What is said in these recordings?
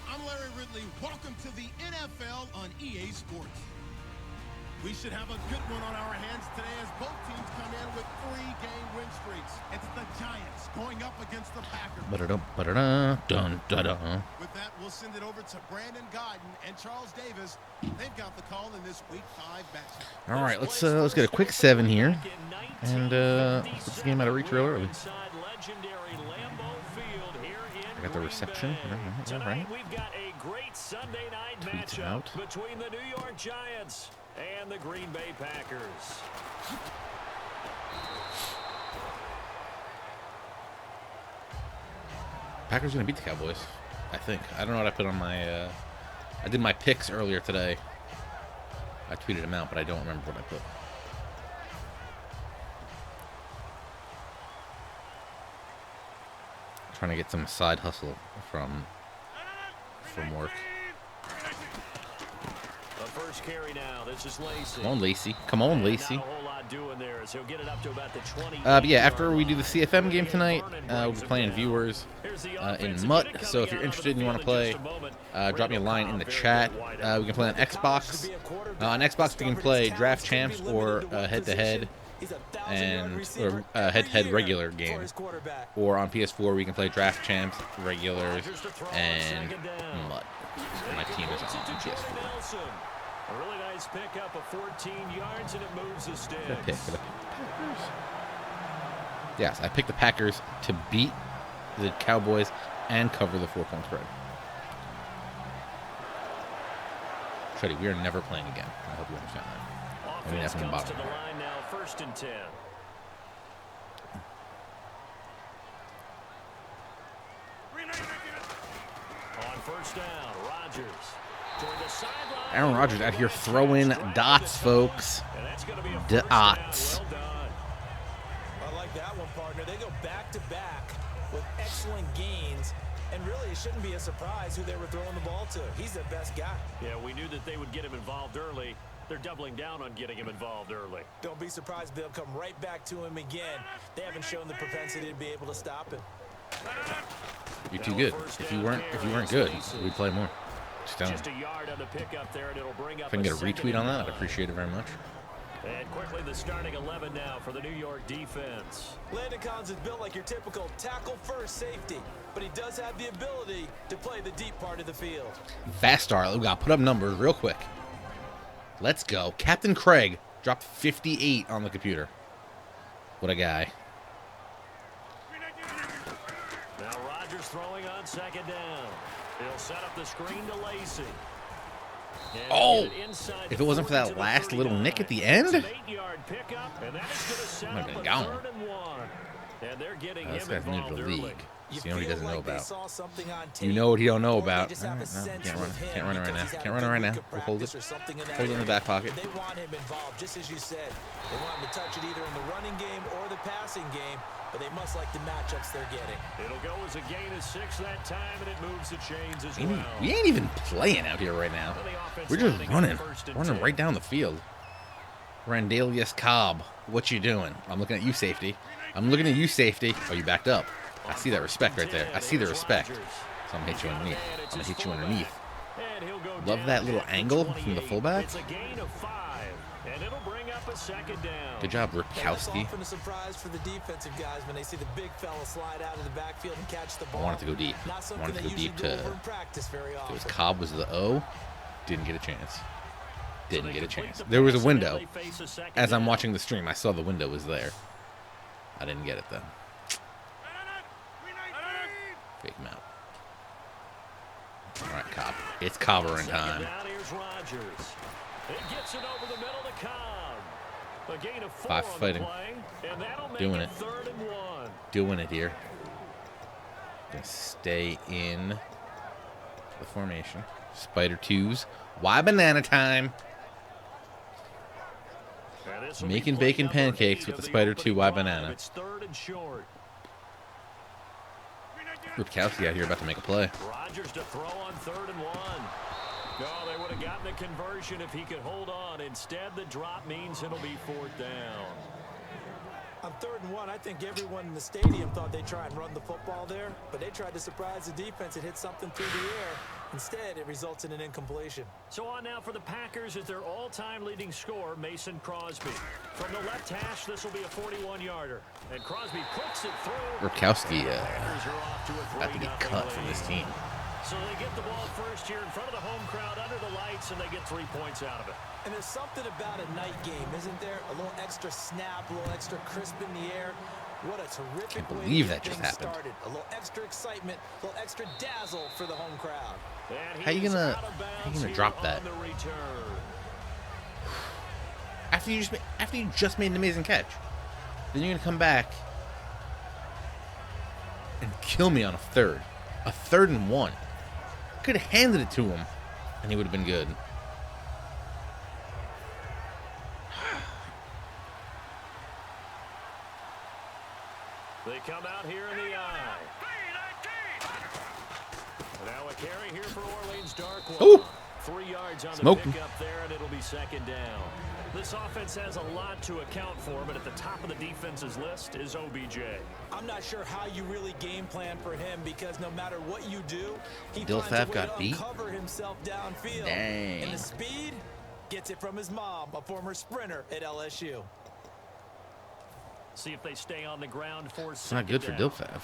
I'm Larry Ridley. Welcome to the NFL on EA Sports. We should have a good one on our hands today as both teams come in with 3-game win streaks. It's the Giants going up against the Packers. With that, we'll send it over to Brandon Godden and Charles Davis. They've got the call in this Week 5 matchup. All right, let's get a quick 7 here, and put this game out of reach real early. I got the reception. All right. We've got a great Sunday night Tweets matchup out. between the New York Giants and the Green Bay Packers. Packers gonna beat the Cowboys, I think. I don't know what I put on my. I did my picks earlier today. I tweeted them out, but I don't remember what I put. Trying to get some side hustle from work. The first carry now. This is Lacey. Come on, Lacey. Come on, Lacey. Not a whole lot doing there, so he'll get it up to about the 20. But yeah, after we do the CFM game tonight, we'll be playing viewers in Mutt. So if you're interested and you want to play, drop me a line in the chat. We can play on Xbox. On Xbox, we can play Draft Champs or head-to-head and head-to-head regular game. Or on PS4, we can play Draft Champs, regulars, and Mutt. My team is on PS4. A really nice pickup of 14 yards, and it moves the sticks. Yes, I picked the Packers to beat the Cowboys and cover the 4-point spread. Cody, we are never playing again. I hope you understand that. I mean, that's from the bottom. To the line now, 1st and 10. On 1st down, Rodgers. Aaron Rodgers out here throwing dots, folks. Dots. I like that one, partner. They go back-to-back with excellent gains, and really it shouldn't be a surprise who they were throwing the ball to. He's their best guy. Yeah, we knew that they would get him involved early. They're doubling down on getting him involved early. Don't be surprised they'll come right back to him again. They haven't shown the propensity to be able to stop him. You're too good. If you weren't good, we'd play more. Just a yard on the pickup there, and it'll bring up if I can get a retweet on that, I'd appreciate it very much. And quickly, the starting 11 now for the New York defense. Landon Collins is built like your typical tackle-first safety, but he does have the ability to play the deep part of the field. Fast start. We got to put up numbers real quick. Let's go. Captain Craig dropped 58 on the computer. What a guy. Now Rodgers throwing on 2nd down. He'll set up the screen to Lacey. Oh! If it wasn't for that last little nick at the end, might have been gone. This guy's new to the league. So you know what he doesn't know about. You know what he don't know about. Right, no, can't run it right now. Can't run it right now. We'll hold it. Hold it in the back pocket. They want him involved, just as you said. They want him to touch it either in the running game or the passing game, but they must like the matchups they're getting. It'll go as a gain of 6 that time, and it moves the chains as well. We ain't even playing out here right now. We're just running right down the field. Randalius Cobb, what you doing? I'm looking at you, safety. I'm looking at you, safety. Oh, you backed up. I see that respect right there. I see the respect. So I'm going to hit you underneath. I'm going to hit you underneath. Love that little angle from the fullback. It's a gain of 5, and it'll bring up a 2nd down. Good job, Ripkowski. Often a surprise for the defensive guys when they see the big fella slide out of the backfield and catch the ball. I wanted to go deep. I wanted to go deep to. If it was Cobb was the O, didn't get a chance. Didn't get a chance. There was a window. As I'm watching the stream, I saw the window was there. I didn't get it though. Fake him out. All right, Cobb. It's Cobbering time. Here's Rodgers. It gets it over the middle to Cobb. A gain of 4 5 fighting. play, and that'll make Doing it. 3rd and 1. Doing it here. Gonna stay in the formation. Spider 2s. Why banana time? Making bacon pancakes with the Spider 2 Y banana. It's 3rd and short. Ripkowski out here about to make a play. Rodgers to throw on 3rd and 1. No, they would have gotten the conversion if he could hold on. Instead, the drop means it'll be 4th down. On 3rd and 1, I think everyone in the stadium thought they'd try and run the football there, but they tried to surprise the defense and hit something through the air. Instead, it results in an incompletion. So on now for the Packers is their all-time leading scorer, Mason Crosby. From the left hash, this will be a 41-yarder. And Crosby puts it through. Rurkowski Packers are off to a about to be 3-0 cut from lead. this team. So they get the ball first here in front of the home crowd under the lights, and they get 3 points out of it. And there's something about a night game, isn't there? A little extra snap, a little extra crisp in the air. What a terrific Can't way believe to that get just things happened. started. A little extra excitement, a little extra dazzle for the home crowd. And How you he's gonna- out of bounds how you gonna here drop on that? the return. After you just made an amazing catch, then you're gonna come back and kill me on a 3rd and 1. Could have handed it to him, and he would have been good. They come out here in the eye. Now a carry here for Orleans Darkwa. Ooh. 3 yards on Smoked the him. pickup there, and it'll be 2nd down. This offense has a lot to account for, but at the top of the defense's list is OBJ. I'm not sure how you really game plan for him because no matter what you do, he Dilfab finds a way got to beat? uncover himself downfield. Dang. And the speed gets it from his mom, a former sprinter at LSU. See if they stay on the ground for It's not good for down. Dilfab.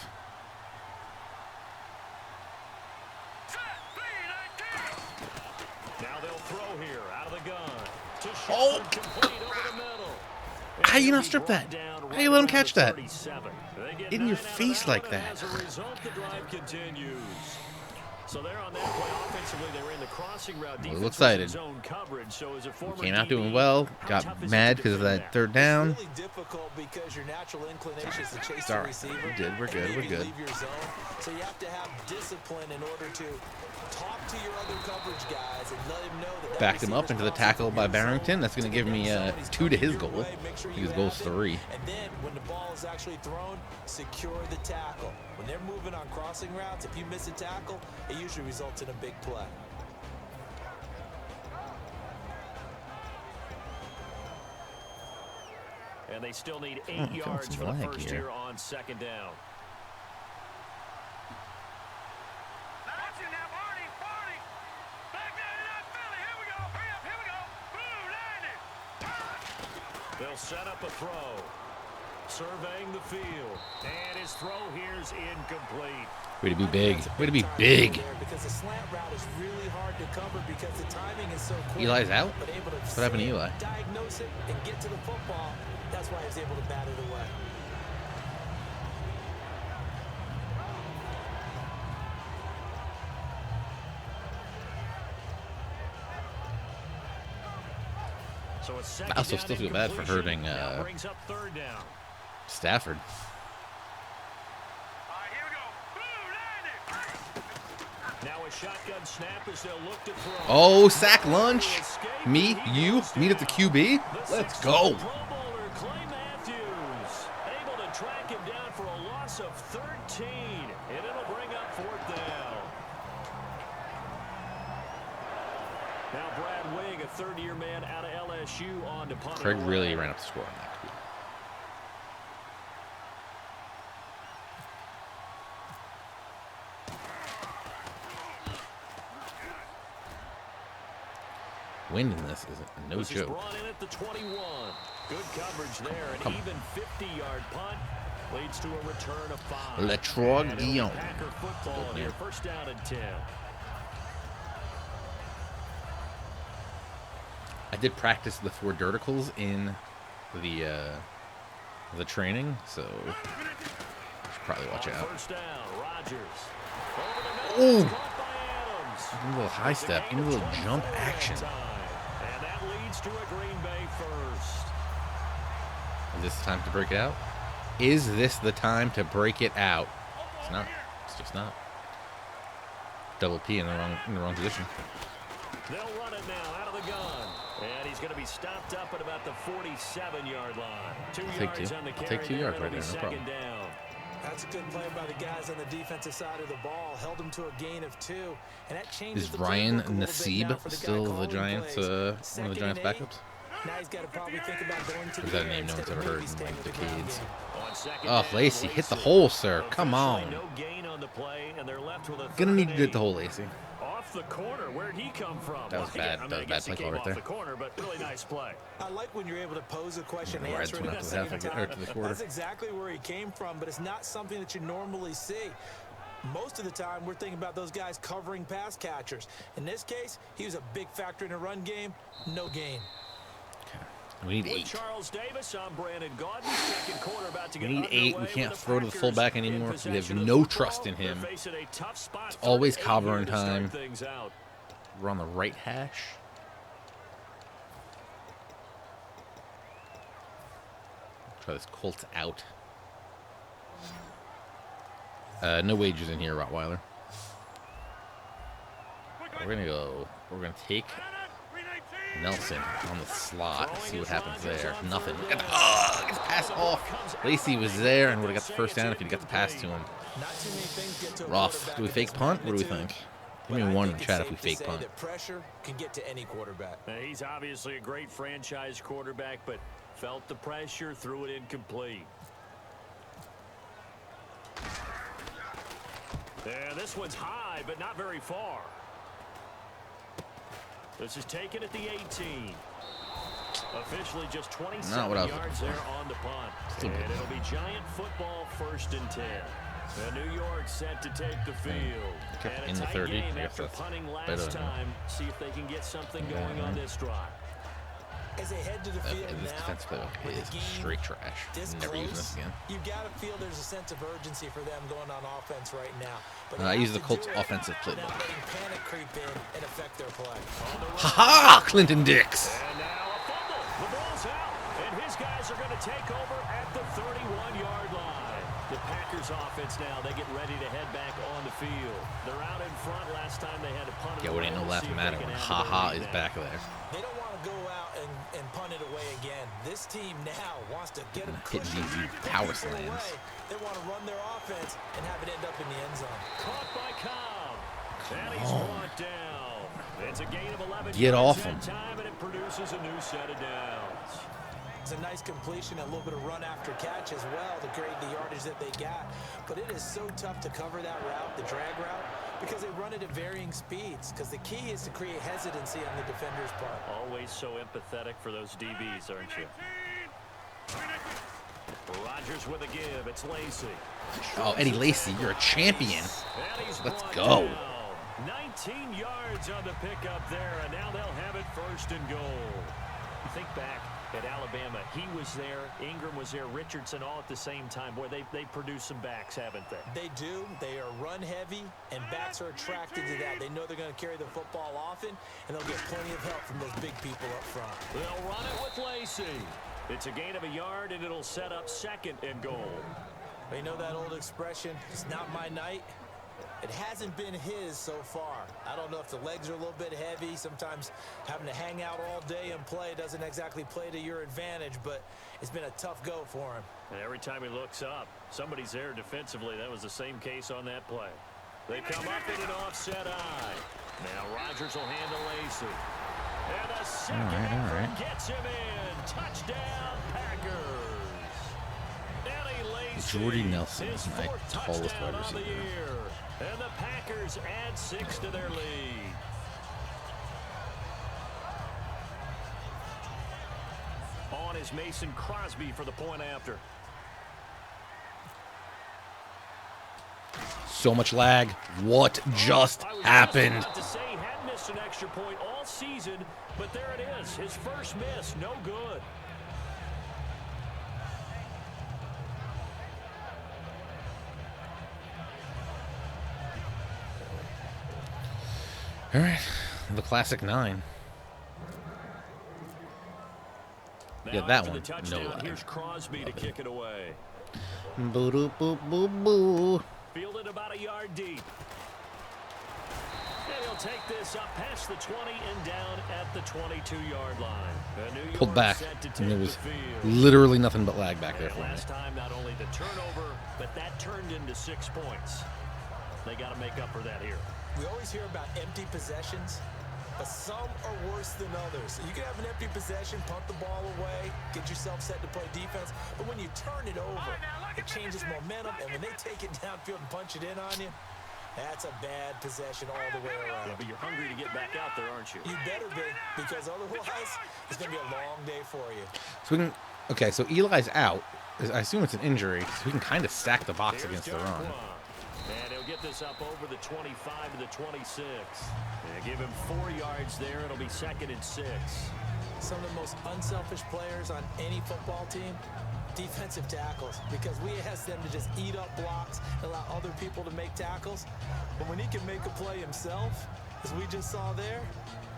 Now they'll throw here out of the gun. To Oh. Shepard, complete over the middle. How you And not he'll be strip that? brought down How you let him right catch around that? the 37. They get In 9 your out of face that like one, and that. As a result, the drive continues. So they're on that play offensively. They were in the crossing route. A little Defense was excited. in zone coverage. So as a former Came out DB, doing well. how Got tough is it mad to because of defend that 3rd down. It's really difficult because your natural inclination is to chase the Sorry. receiver. We're good, we're and good, we're maybe good. leave your zone. So you have to have discipline in order to talk to your other coverage guys and let him know that Backed him up receiver's into the crossing tackle from by your zone Barrington. That's going to give me zone. He's 2 to coming his your goal. way. Make sure you His goal's have it. 3. And then when the ball is actually thrown, secure the tackle. When they're moving on crossing routes, if you miss a tackle, it usually results in a big play. And they still need 8 I'm feeling yards some for the lag first here. here on 2nd down. They'll set up a throw. Surveying the field. And his throw here's incomplete. Way to be big. Way to be big. Because the slant route is really hard to cover because the timing is so quick. Eli's out? But able to What happened to see it, Eli? diagnose it, and get to the football. That's why he was able to bat it away. So a second I also down still feel bad for incompletion. hurting Now brings up 3rd down. Stafford. Now a shotgun snap as they'll look to throw. Oh, sack lunch. Me, you, meet at the QB. Let's go. Pro Bowler Clay Matthews able to track him down for a loss of 13, and it'll bring up 4th down. Now Brad Wing, a 3rd-year man out of LSU, on to punt. Craig really ran up the score on that. Wind in this is no This is joke. brought in at the 21. Good coverage there. An Come on. even 50-yard punt leads to a return of 5. Letroy And it'll be Guillaume. Packer football here. 1st down and 10. I did practice the 4 verticals in the training, so should probably watch On out. 1st down, Rodgers. Over the middle, Ooh. it's caught by Adams. Give me a little high step. Give me a little jump action. And that leads to a Green Bay first. Is this the time to break it out? Is this the time to break it out? It's not. It's just not. Double P in the wrong position. They'll run it now out of the gun. And he's going to be stopped up at about the 47-yard line. 2 I'll take yards 2. on the I'll carry take 2 there. yards It'll right be there, no problem. 2nd down. That's a good play by the guys on the defensive side of the ball. Held them to a gain of 2. And that changes Is the Ryan playbook a little bit now Nassib for the guy still the calling Giants, plays. one of the 2nd Giants and 8. backups? Now he's got to probably think about going to Or is the that a air name no one's instead of ever maybe heard in staying like with the ground decades? game. On 2nd Oh, down, Lacey, hit the hole, sir. Come Officially on. No gain on the play, and they're left with a Gonna 3rd need and to get 8. the hole, Lacey. Off off the corner. Where'd he come from? That was bad. I mean, That was I guess bad he play came call off right the there. corner, but really nice play. I like when you're able to pose a question and Right answer it to in the a half, second I get time. hurt to the quarter. That's exactly where he came from, but it's not something that you normally see. Most of the time, we're thinking about those guys covering pass catchers. In this case, he was a big factor in a run game. No gain. We need With 8. Charles Davis, I'm Brandon Gaudin. Second quarter about to get We need 8. We underway can't with the throw to the Packers fullback in anymore. We have possession of no the trust in football. him. They're facing a tough spot. It's always 3-8 Coburn here to start time. things out. We're on the right hash. Try this Colts out. No wages in here, Rottweiler. We're gonna go. We're gonna take Nelson on the slot. See what happens there. Nothing. Look at the, gets the pass off. Lacey was there and would have got the first down if he'd got the pass to him. Rough. Do we fake punt? What do we think? Give me one in the chat if we fake punt. Pressure can get to any quarterback. He's obviously a great franchise quarterback, but felt the pressure, threw it incomplete. Yeah, this one's high, but not very far. This is taken at the 18. Officially just 27 yards there on the punt. And it'll be Giant football 1st and 10. The New York set to take the field. And In a the tight 30. game after punting last time. See if they can get something going on this drive. As they head to the field This now, defense playbook with is the game straight trash. this Never using this close, again. you've got to feel there's a sense of urgency for them going on offense right now. But I they use have the to Colts do it offensive without playbook. letting panic creep in and affect their play. Ha-ha! Clinton Dix. And now a fumble. The ball's out, and his guys are going to take over at the 31-yard line. The Packers offense now, they get ready to head back on the field. They're out in front. Last time they had to punt it. Yeah, what ain't no away. laughing matter when Ha-ha is back there. They don't want to go out and punt it away again. This team now wants to get them Hit cushion, these put power people slams. away. They want to run their offense and have it end up in the end zone. Caught by Cobb. And he's brought down. It's a gain of 11 Get yards off him. that time, and it produces a new set of downs. It's a nice completion, a little bit of run after catch as well to create the yardage that they got. But it is so tough to cover that route, the drag route, because they run it at varying speeds. Because the key is to create hesitancy on the defender's part. Always so empathetic for those DBs, aren't you? Rodgers with a give. It's Lacey. Oh, Eddie Lacy, you're a champion. And he's Let's brought go. down. 19 yards on the pickup there, and now they'll have it 1st and goal. You think back at Alabama, he was there, Ingram was there, Richardson all at the same time. Boy, they produced some backs, haven't they? They do. They are run heavy, and backs are attracted to that. They know they're going to carry the football often, and they'll get plenty of help from those big people up front. They'll run it with Lacey. It's a gain of a yard, and it'll set up 2nd and goal. You know that old expression, it's not my night? It hasn't been his so far. I don't know if the legs are a little bit heavy. Sometimes having to hang out all day and play doesn't exactly play to your advantage, but it's been a tough go for him. And every time he looks up, somebody's there defensively. That was the same case on that play. They come up in an offset eye. Now Rodgers will handle Lacey. And the second effort gets him in. Touchdown, Packers. Eddie Lacy, Jordy Nelson his is my 4th tallest touchdown wide on the receiver. year. And the Packers add 6 to their lead. On is Mason Crosby for the point after. So much lag. What just happened? About to say he had missed an extra point all season, but there it is. His first miss, no good. All right, the classic 9. Now Yeah, that after one, the touchdown, no lag. here's Crosby to kick it away. Boo doo boo boo boo. Fielded about a yard deep. And he'll take this up past the 20 and down at the 22-yard line. The New York Pulled back, set to and take there the was field. literally nothing but lag back there And for me. last time, not only the turnover, but that turned into 6 points. They got to make up for that here. We always hear about empty possessions, but some are worse than others. You can have an empty possession, punt the ball away, get yourself set to play defense, but when you turn it over, it changes momentum, and when they take it downfield and punch it in on you, That's a bad possession all the way around. Yeah, but you're hungry to get back out there, aren't you? You better be, because otherwise it's going to be a long day for you. So we can. Okay, so Eli's out. I assume it's an injury, so we can kind of stack the box against the run. And he'll get this up over the 25 to the 26. And give him 4 yards there. It'll be 2nd and 6. Some of the most unselfish players on any football team, defensive tackles, because we ask them to just eat up blocks and allow other people to make tackles. But when he can make a play himself, as we just saw there,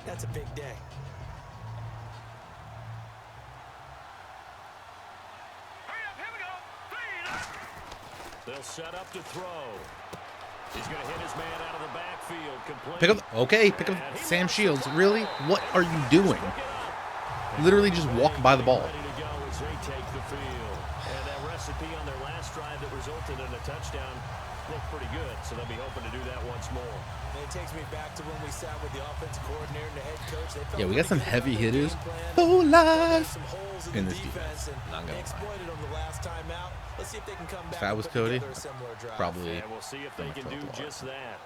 that's a big day. They'll set up to throw. He's going to hit his man out of the backfield. Complete. Pick up Sam Shields. Really? What are you doing? Literally just walk by the ball. Ready to go as they take the field. And that recipe on their last drive that resulted in a touchdown looked pretty good, so they'll be hoping to do that once more. And it takes me back to when we sat with the offensive coordinator and the head coach. Yeah, we got some heavy hitters. Full life in this defense. Not gonna exploited them the last time out. Let's see if they can come back. If I was Cody, drive. probably. And we'll see if they can do just that.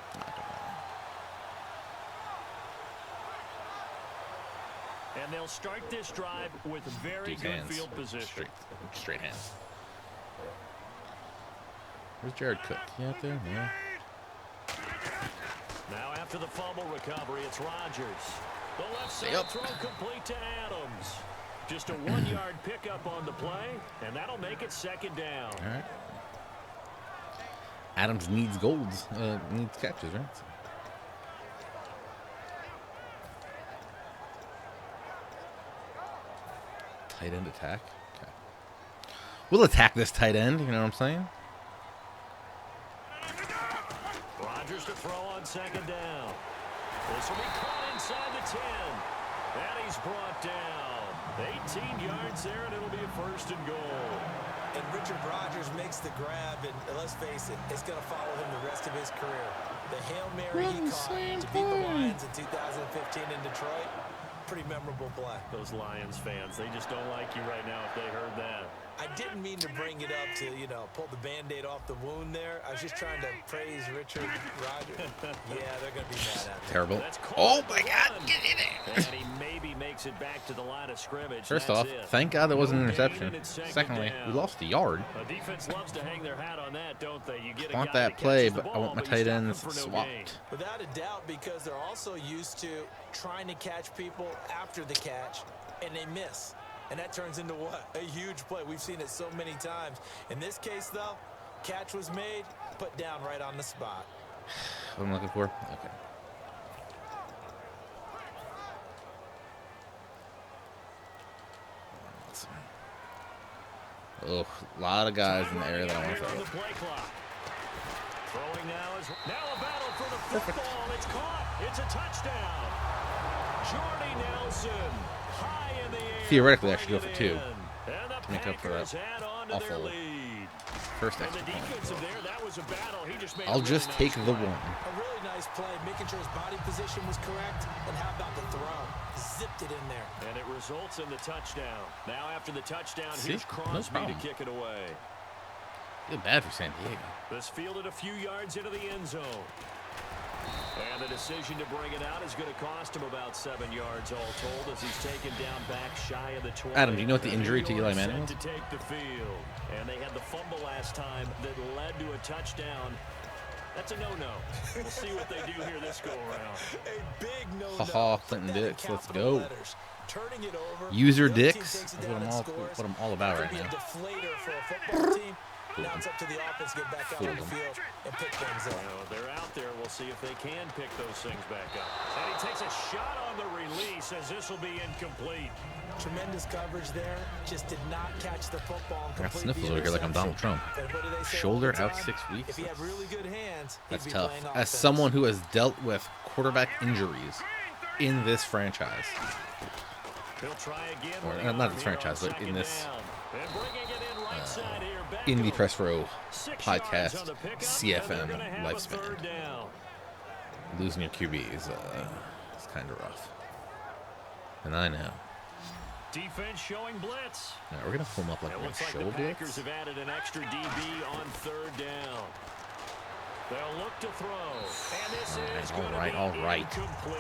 And they'll start this drive with very good field position. Straight hands. Where's Jared Cook? He out there? Yeah. Now after the fumble recovery, it's Rodgers. The left side throw complete to Adams. Just a 1-yard pickup on the play, and that'll make it 2nd down. All right. Adams needs golds, needs catches, right? Tight end attack. Okay. We'll attack this tight end. You know what I'm saying? Rodgers to throw on 2nd down. This will be caught inside the 10. And he's brought down. 18 yards there, and it'll be a 1st and goal. And Richard Rodgers makes the grab, and let's face it, it's going to follow him the rest of his career. The Hail Mary he caught to beat the Lions in 2015 in Detroit, pretty memorable play. Those Lions fans, they just don't like you right now if they heard that. I didn't mean to bring it up to, pull the Band-Aid off the wound there. I was just trying to praise Richard Rodgers. Yeah, they're going to be mad at me. Terrible. Oh, my God. Get in there. And he maybe makes it back to the line of scrimmage. First off, thank God that wasn't an interception. Secondly, we lost a yard. A defense loves to hang their hat on that, don't they? You get I want that play, but I want my tight ends swapped. Without a doubt, because they're also used to trying to catch people after the catch, and they miss. And that turns into what? A huge play. We've seen it so many times. In this case, though, catch was made, put down right on the spot. What I'm looking for? Okay. Oh, a lot of guys in the area that I want to throw. Throwing now is now a battle for the football. It's caught. It's a touchdown. Jordy Nelson high in the air. Theoretically, I should go for 2 to make up for that awful first extra point. I'll just take the 1. A really nice play, making sure his body position was correct. And how about the throw? Zipped it in there. And it results in the touchdown. Now after the touchdown, here's Crosby to kick it away. Feel bad for San Diego. This fielded a few yards into the end zone. And the decision to bring it out is going to cost him about 7 yards all told as he's taken down back shy of the 20. Adam, do you know what the injury to Eli Manning was? To take the field. And they had the fumble last time that led to a touchdown. That's a no-no. We'll see what they do here this go-around. A big no-no. Ha-ha, Clinton Dix, let's go. Turning it over. User Dix. That's what I'm all about right now. Deflator for a football team. Now it's up to the offense to get back out on the field and pick things up. They're out there. We'll see if they can pick those things back up. And he takes a shot on the release as this will be incomplete. Tremendous coverage there. Just did not catch the football. I got sniffles over here like I'm Donald Trump. Shoulder out 6 weeks. If he had really good hands, that's tough. As someone who has dealt with quarterback injuries in this franchise. He'll try again. Or not this franchise, but in this in the Press Row podcast CFM lifespan. Losing your QB is kind of rough. And I know. Defense showing blitz. Now we're gonna pull him up like a show blitz. Packers have added an extra DB on 3rd down. They'll look to throw. And this is All going right, to all be right. incomplete.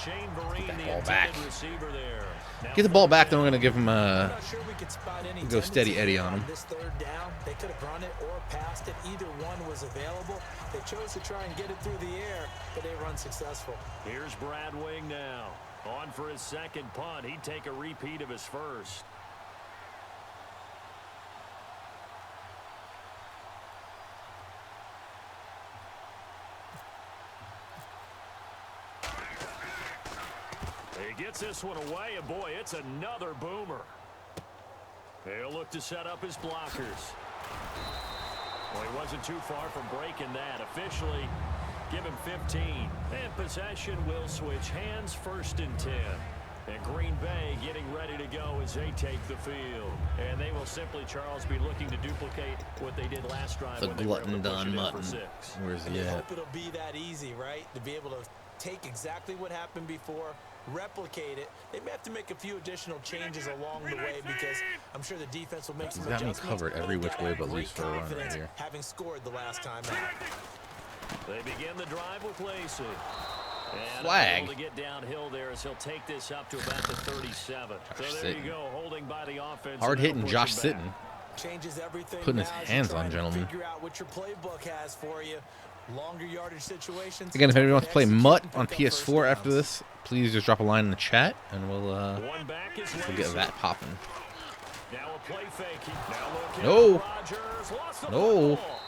Shane Vereen, Get that the ball intended back. receiver there. Now Get the ball back, then we're gonna give him I'm not sure we could spot any go steady tendency Eddie here on him. This third down, they could have run it or passed it. Either one was available. They chose to try and get it through the air, but they run successful. Here's Brad Wing now. On for his second punt. He'd take a repeat of his first. He gets this one away, and boy, it's another boomer. He'll look to set up his blockers. Well, he wasn't too far from breaking that. Officially, give him 15. And possession will switch hands, 1st and 10. And Green Bay getting ready to go as they take the field. And they will simply, Charles, be looking to duplicate what they did last drive. The when they were able glutton to push Don it in Mutton. for 6. Where's he I at? hope it'll be that easy, right? To be able to take exactly what happened before, replicate it. They may have to make a few additional changes along the way because I'm sure the defense will make some He's got me adjustments. covered every which way but loose for a run right Confidence here. having scored the last time out. They begin the drive with Lacey. And Flag. able to get downhill there as he'll take this up to about the 37. So there you go, holding by the offense. Hard hitting and Josh pushing back. Sitton. Changes everything. Putting his now as hands you're on, trying to gentlemen. Figure out what your playbook has for you. Longer yardage situations. Again, if anyone wants to play Execute Mutt and on pick up first PS4 after downs. this, please just drop a line in the chat, and we'll One back is get Lacey. that popping. Now a play fake. Now look No. Rodgers lost the No. football.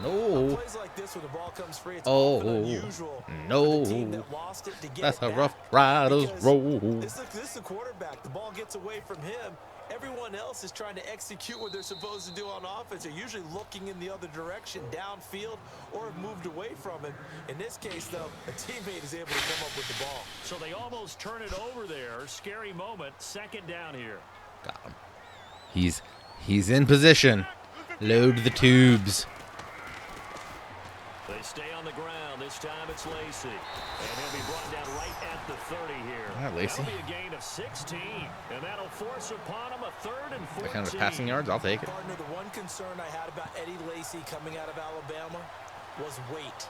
No. Plays like this when the ball comes free, it's Oh, often unusual no. for the team that lost it to get That's it a back rough rider's because roll. This is the quarterback. The ball gets away from him. Everyone else is trying to execute what they're supposed to do on offense. They're usually looking in the other direction, downfield, or have moved away from it. In this case, though, a teammate is able to come up with the ball. So they almost turn it over there. Scary moment. 2nd down here. Got him. He's in position. Load the tubes. They stay on the ground. This time it's Lacey. And he'll be brought down right at the 30 here. All right, Lacey. That'll be a gain of 16. And that'll force upon him a 3rd and 14. That kind of passing yards, I'll take it. Partner, the one concern I had about Eddie Lacy coming out of Alabama was weight.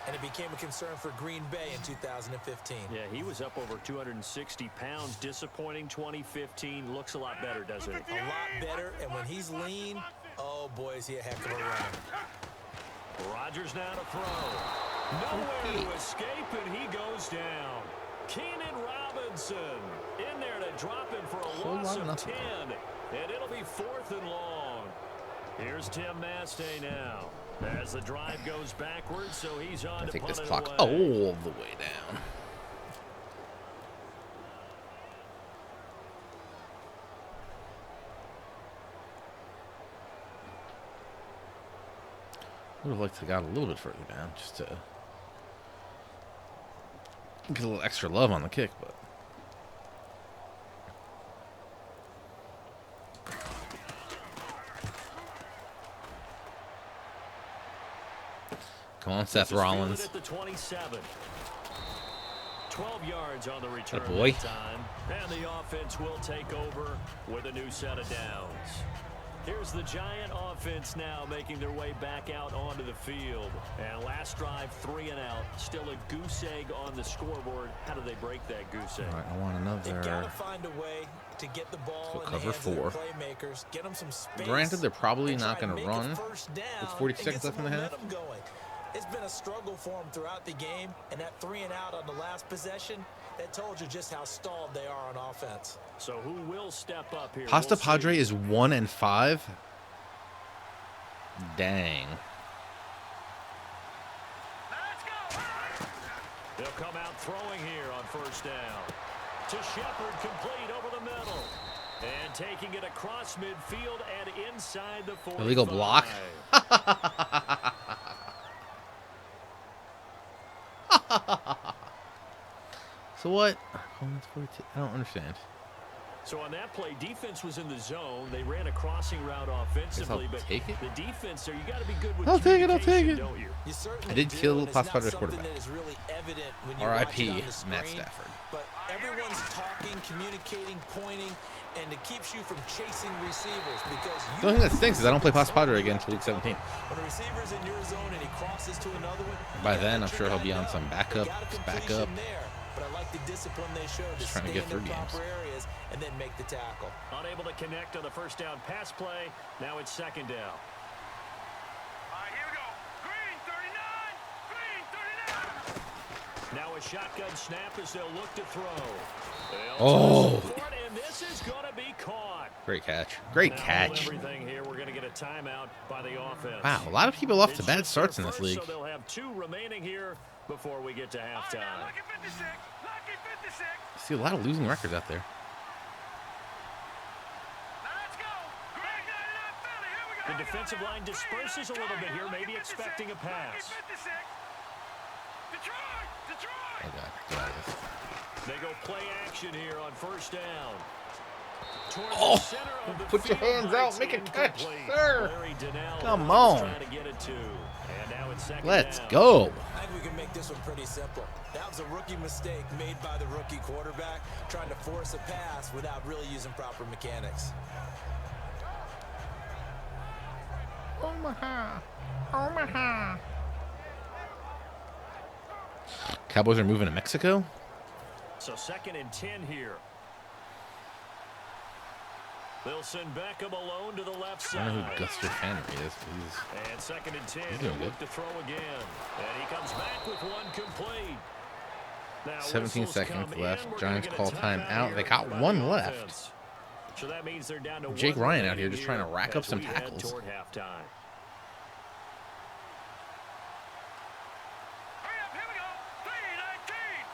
And it became a concern for Green Bay in 2015. Yeah, he was up over 260 pounds. Disappointing 2015. Looks a lot better, doesn't it? A lot better, and when he's lean, oh boy, is he a heck of a runner. Rodgers now to throw. Nowhere to escape, and he goes down. Keenan Robinson in there to drop him for a loss of 10. And it'll be 4th and long. Here's Tim Mastay now. As the drive goes backwards, so he's on to Take punt this it clock away. all the way down. Would have liked to have got a little bit further down just to get a little extra love on the kick, but come on, Seth This is fielded Rollins. at the 27. 12 yards on the return boy. that time. And the offense will take over with a new set of downs. Here's the Giant offense now making their way back out onto the field. And last drive, 3 and out. Still a goose egg on the scoreboard. How do they break that goose egg? All right, I want They gotta another. find a way to get the ball So in the cover hands of their 4. playmakers, get them some space. Granted, they're probably and not try going to make a run first down with 40 and seconds get left in some the half. momentum going. It's been a struggle for them throughout the game, and that 3 and out on the last possession, that told you just how stalled they are on offense. So who will step up here? Pasta We'll Padre see. is 1-5. Dang. They'll come out throwing here on 1st down. To Shepard, complete over the middle. And taking it across midfield and inside the 45. Illegal block. So what? I don't understand. So on that play, defense was in the zone. They ran a crossing route offensively, but take it. the defense there, you got to be good with I'll take it. I'll take it. don't you? I did kill Pasquale's quarterback. Really R.I.P. Matt Stafford. But everyone's talking, communicating, pointing, and it keeps you from chasing receivers because The only thing that stinks is I don't play Pasquale again until week 17. when a receiver's in your zone and he crosses to another one, By then, I'm sure he'll be on some backup. Backup. But I like the discipline they showed to Just trying to stay get in through the games. proper areas and then make the tackle. Unable to connect on the first down pass play. Now it's second down. All right, here we go. Green 39. Green 39. Now a shotgun snap as they'll look to throw. They'll Oh. toss it for it, and this is going to be caught. Great catch. Great Now catch. everything here, we're going to get a timeout by the offense. Wow, a lot of people off to It's bad just starts in their this first, league. So they'll have 2 remaining here before we get to All right, halftime. now, lucky 56. Lucky 56. I see a lot of losing records out there. Now let's go. Green 99 Philly. Here we go. The defensive line disperses a little bit here, maybe expecting a pass. Lucky 56. Detroit. Detroit. Oh god, get out of this. They go play action here on first down. Toward Oh, the center of the put your field, hands out, it's make a catch, incomplete. sir. Larry Donnell Come was on. trying to get it to. And now it's second Let's down. go. I think we can make this one pretty simple. That was a rookie mistake made by the rookie quarterback, trying to force a pass without really using proper mechanics. Omaha. Omaha. Cowboys are moving to Mexico? So second and 10 here. They'll send Beckham alone to the left I don't know side. who Guster Henry is, but he's... And second and 10, He's he'll doing look good. to throw again. And he comes back with one complete. Now, 17 whistles seconds come left. in. We're Giants gonna call get a timeout timeout. here They got by one the left. offense. So that means they're down to Jake one Ryan out remaining here just trying to rack up as some we head tackles. toward halftime. Hurry up. Here we go. 319.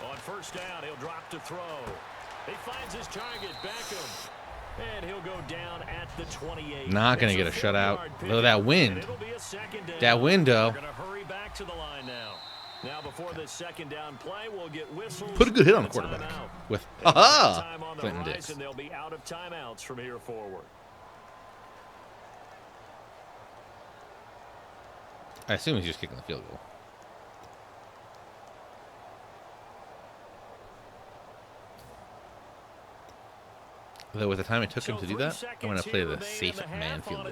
319. On first down, he'll drop to throw. He finds his target, Beckham. And he'll go down at the 28. Not going to It's get a 4-yard shutout. pickup, Though that and wind. it'll be a second down. That window. They're going to hurry back to the line now. Now, before this second down play, we'll get whistles. Put a good hit on the and quarterback. timeout. With, And aha! time on the Clinton horizon, Dix. they'll be out of timeouts from here forward. I assume he's just kicking the field goal. Though with the time it took him to do that, I'm going to play the safe man field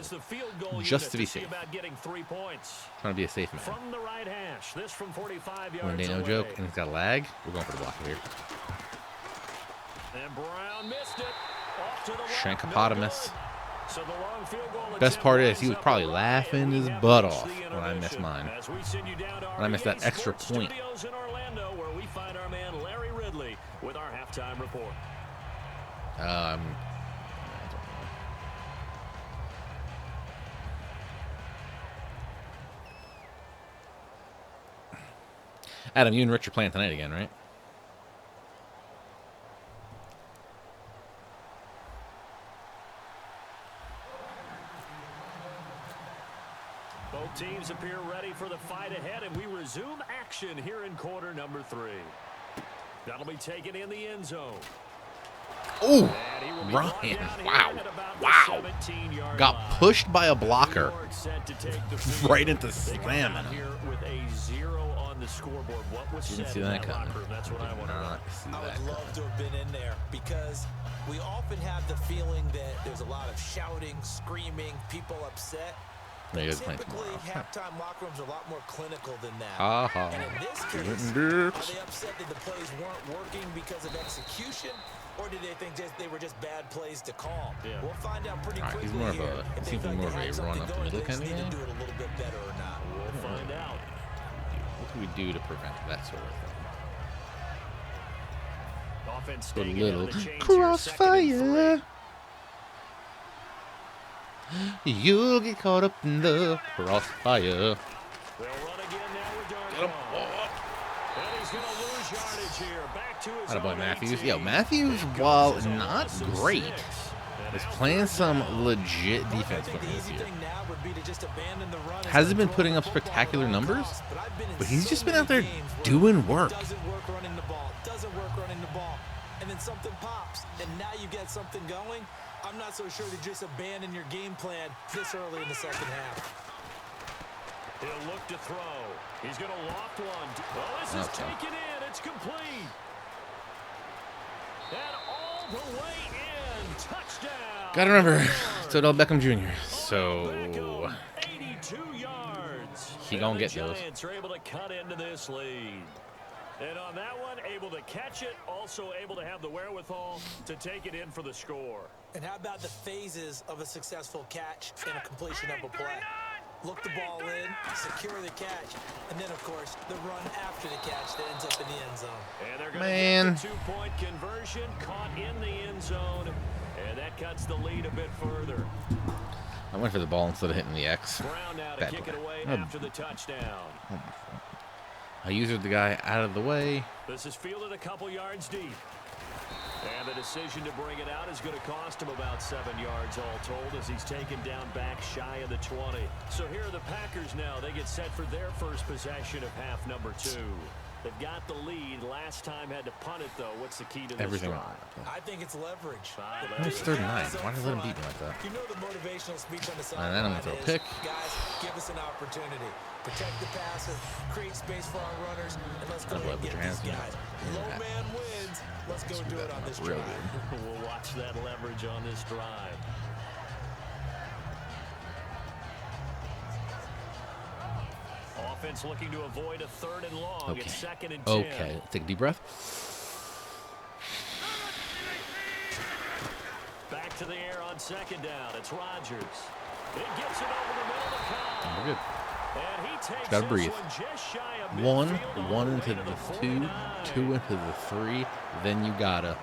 goal. Just to be safe. Trying to be a safe man. From the right hash, this from 45 yards One day no away. joke, and he's got a lag. We're going for the block here. And Brown missed it. Off to the left, Shankopotamus. no good. So the long field goal Best attempt part is winds he was up probably away, laughing and we his have butt reached off the when I missed intermission. mine. As we send you down to When I missed our that EA extra Sports point. Studios in Orlando, where we find our man Larry Ridley with our halftime report. I don't know. Adam, you and Rich are playing tonight again, right? Both teams appear ready for the fight ahead, and we resume action here in quarter number 3. That'll be taken in the end zone. Oh, And he will be Ryan, brought down here wow, at about the wow. 17-yard Got line. pushed by a blocker New York set to take the field. right into They come slamming out him. here with a 0 on the scoreboard. What was Didn't said see in that that coming. locker room? That's what I want to know. Not see I that would love to have been in there because we often have the feeling that there's a lot of shouting, screaming, people upset. No, you guys are playing Typically, tomorrow. halftime locker rooms are a lot more clinical than that. Ha ha. And in this Clinton case, are Dix. they upset that the plays weren't working because of execution, or did they think they were just bad plays to call? Yeah. We'll find out pretty All right, quickly he's more of here a- if he they seems feel like more they of a had something run up the going. middle They just kind of need to guy. do it a little bit better or not. We'll find out. What can we do to prevent that sort of thing? Offense Put a staying ahead of little the chains here, second and crossfire. 3. You'll get caught up in the crossfire. They'll run again now with Darko. And he's going to lose yardage here. Back to his Attaboy own Matthews. 18. Yo, Matthews, while not great, is playing some legit defense for me this year. Hasn't been putting up spectacular numbers, but he's just been out there doing work. Doesn't work running the ball. and then something pops, and now you get something going. I'm not so sure to just abandon your game plan this early in the second half. He'll look to throw. He's going to loft one. Oh, this is taken in. It's complete. And all the way in. Touchdown. Gotta remember, it's Odell Beckham Jr. So 82 yards. he gonna get the those. Giants are able to cut into this lead. And on that one, able to catch it, also able to have the wherewithal to take it in for the score. And how about the phases of a successful catch and a completion of a play? Look the ball in, secure the catch, and then, of course, the run after the catch that ends up in the end zone. And they're going to get the 2-point conversion, caught in the end zone, and that cuts the lead a bit further. I went for the ball instead of hitting the X. Brown now to Bad kick play. it away after the touchdown. I used the guy out of the way. This is fielded a couple yards deep. And the decision to bring it out is going to cost him about 7 yards all told as he's taken down back shy of the 20. So here are the Packers now. They get set for their first possession of half number 2. They've got the lead. Last time had to punt it, though. What's the key to this Everything drive? wrong. I think it's leverage. It's 39. Why did they let him beat me like that? You know the motivational speech on the And then I'm sideline gonna throw a is, pick. guys, give us an opportunity. Protect the passer, create space for our runners, and let's go ahead and get these guys. Low man wins. Let's go do it on this Real drive. good. We'll watch that leverage on this drive. Offense looking to avoid a 3rd and long. Okay. It's 2nd and 10. Okay. Take a deep breath. Back to the air on 2nd down. It's Rodgers. He gets it over the middle of the Cobb. We're good. And he takes Gotta this breathe. one just shy of One midfield all the into way to the 2, 49. 2 into the 3. Then you gotta.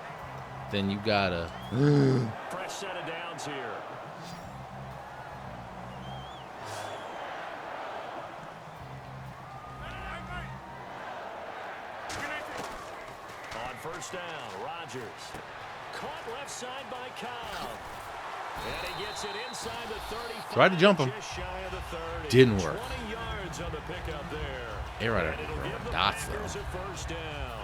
Fresh set of downs here. On 1st down, Rodgers. Caught left side by Cobb. And he gets it inside the 35. Tried to jump him. Just shy of the 30. Didn't work. 20 yards on the pickup there. Air right And it'll give the dots Packers though. a 1st down.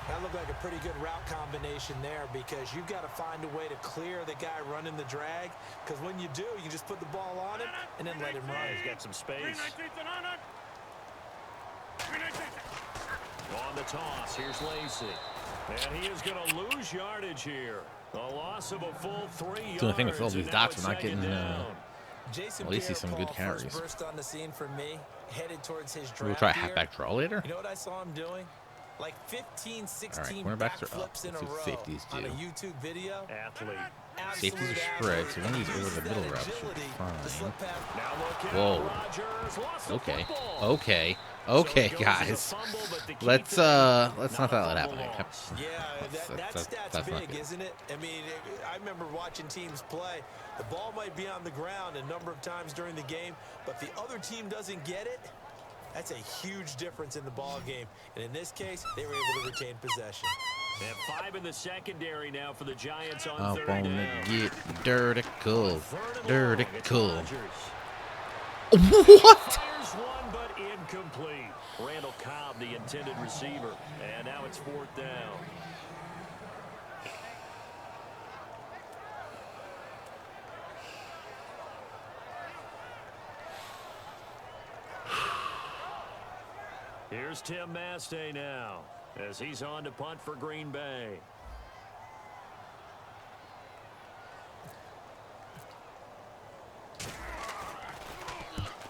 That looked like a pretty good route combination there because you've got to find a way to clear the guy running the drag because when you do, you just put the ball on him and then let him run. He's got some space. On the toss, here's Lacey. And he is going to lose yardage here. A loss of a full 3 yards. So the thing with all these and dots, now we're not it's 2nd getting, down. Jason at least see some good Pierre-Paul carries. first burst on the scene for me, headed towards his draft We'll try a year. halfback draw later. You know what I saw him doing? Like 15, 16 cornerbacks are up. backflips in a Let's see row what safeties on a do. YouTube video. Athlete. Safeties are spread, so one of these over the middle routes should be fine. Now look at Whoa. Rodgers. Lost the Okay. football. Okay. So Okay, it goes as a guys. fumble, but the key Let's thing, not not that a let happen. fumble Okay. loss. Yeah, that stat's that's not big, good. isn't it? I mean, I remember watching teams play. The ball might be on the ground a number of times during the game, but the other team doesn't get it. That's a huge difference in the ball game. And in this case, they were able to retain possession. And 5 in the secondary now for the Giants on I 3rd wanna down. get dirty cool. 3rd and Dirty long, it's cool. Rodgers. What? Fires one, but incomplete. Randall Cobb, the intended receiver. And now it's 4th down. Here's Tim Mastay now as he's on to punt for Green Bay.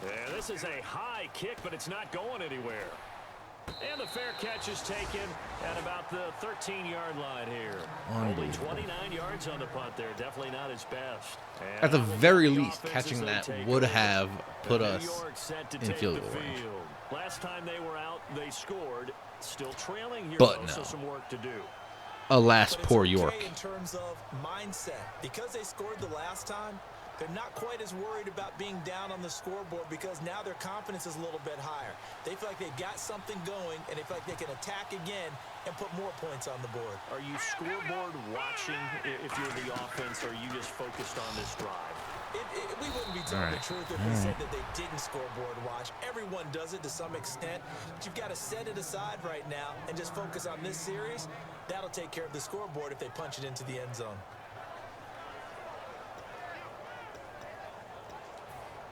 And this is a high kick, but it's not going anywhere. And the fair catch is taken at about the 13-yard line here. Only 29 yards on the punt there. Definitely not his best. And At the that will very give the least, offense catching as they that take would over. have put New us York set to in take field the goal range. field. Last time they were out, they scored. Still trailing here, But so no. some work to do. Alas, But it's poor okay York. in terms of mindset. Because they scored the last time, they're not quite as worried about being down on the scoreboard because now their confidence is a little bit higher. They feel like they've got something going, and they feel like they can attack again and put more points on the board. Are you scoreboard watching if you're the offense, or are you just focused on this drive? We wouldn't be be telling the truth if we said that they didn't scoreboard watch. Everyone does it to some extent, but you've got to set it aside right now and just focus on this series. That'll take care of the scoreboard if they punch it into the end zone.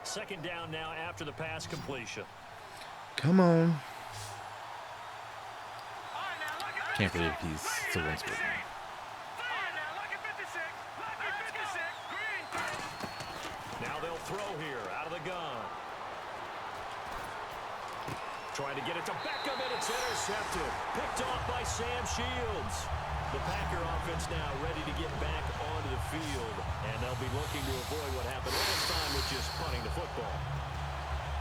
Second down now after the pass completion. Come on. All right, now look at Can't 56. believe he's still one score. All right, now look at 56. Look at 56. Green. Now they'll throw here out of the gun. Trying to get it to Beckham, and it's intercepted. Picked off by Sam Shields. The Packer offense now ready to get back onto the field, and they'll be looking to avoid what happened last time with just punting the football.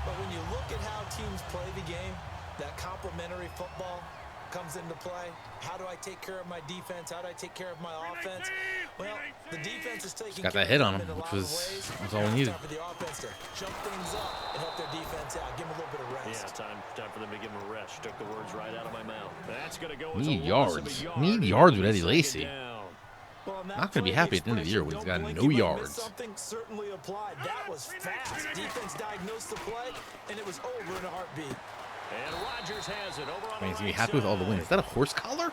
But when you look at how teams play the game, that complementary football comes into play. How do I take care of my defense? How do I take care of my offense? Well, the defense is taking Got care that hit of on them him, in a which lot of was ways. all we needed. Time for the offense to jump things up and help their defense out. Give them a little bit of rest. Yeah, time for them to give him a rest. Took the words right out of my mouth. That's going to go as Need a loss of a yards. yard. Need yards with Eddie Second Lacy. down. Well, on that Not gonna be play, happy at the end of the year when he's got expression, no "Don't blink, you might yards." miss something," certainly applied. That was fast. Defense diagnosed the play, and it was over in a heartbeat. And Rodgers has it over on Man, he's the gonna be right happy with all the side. wins. Is that a horse collar?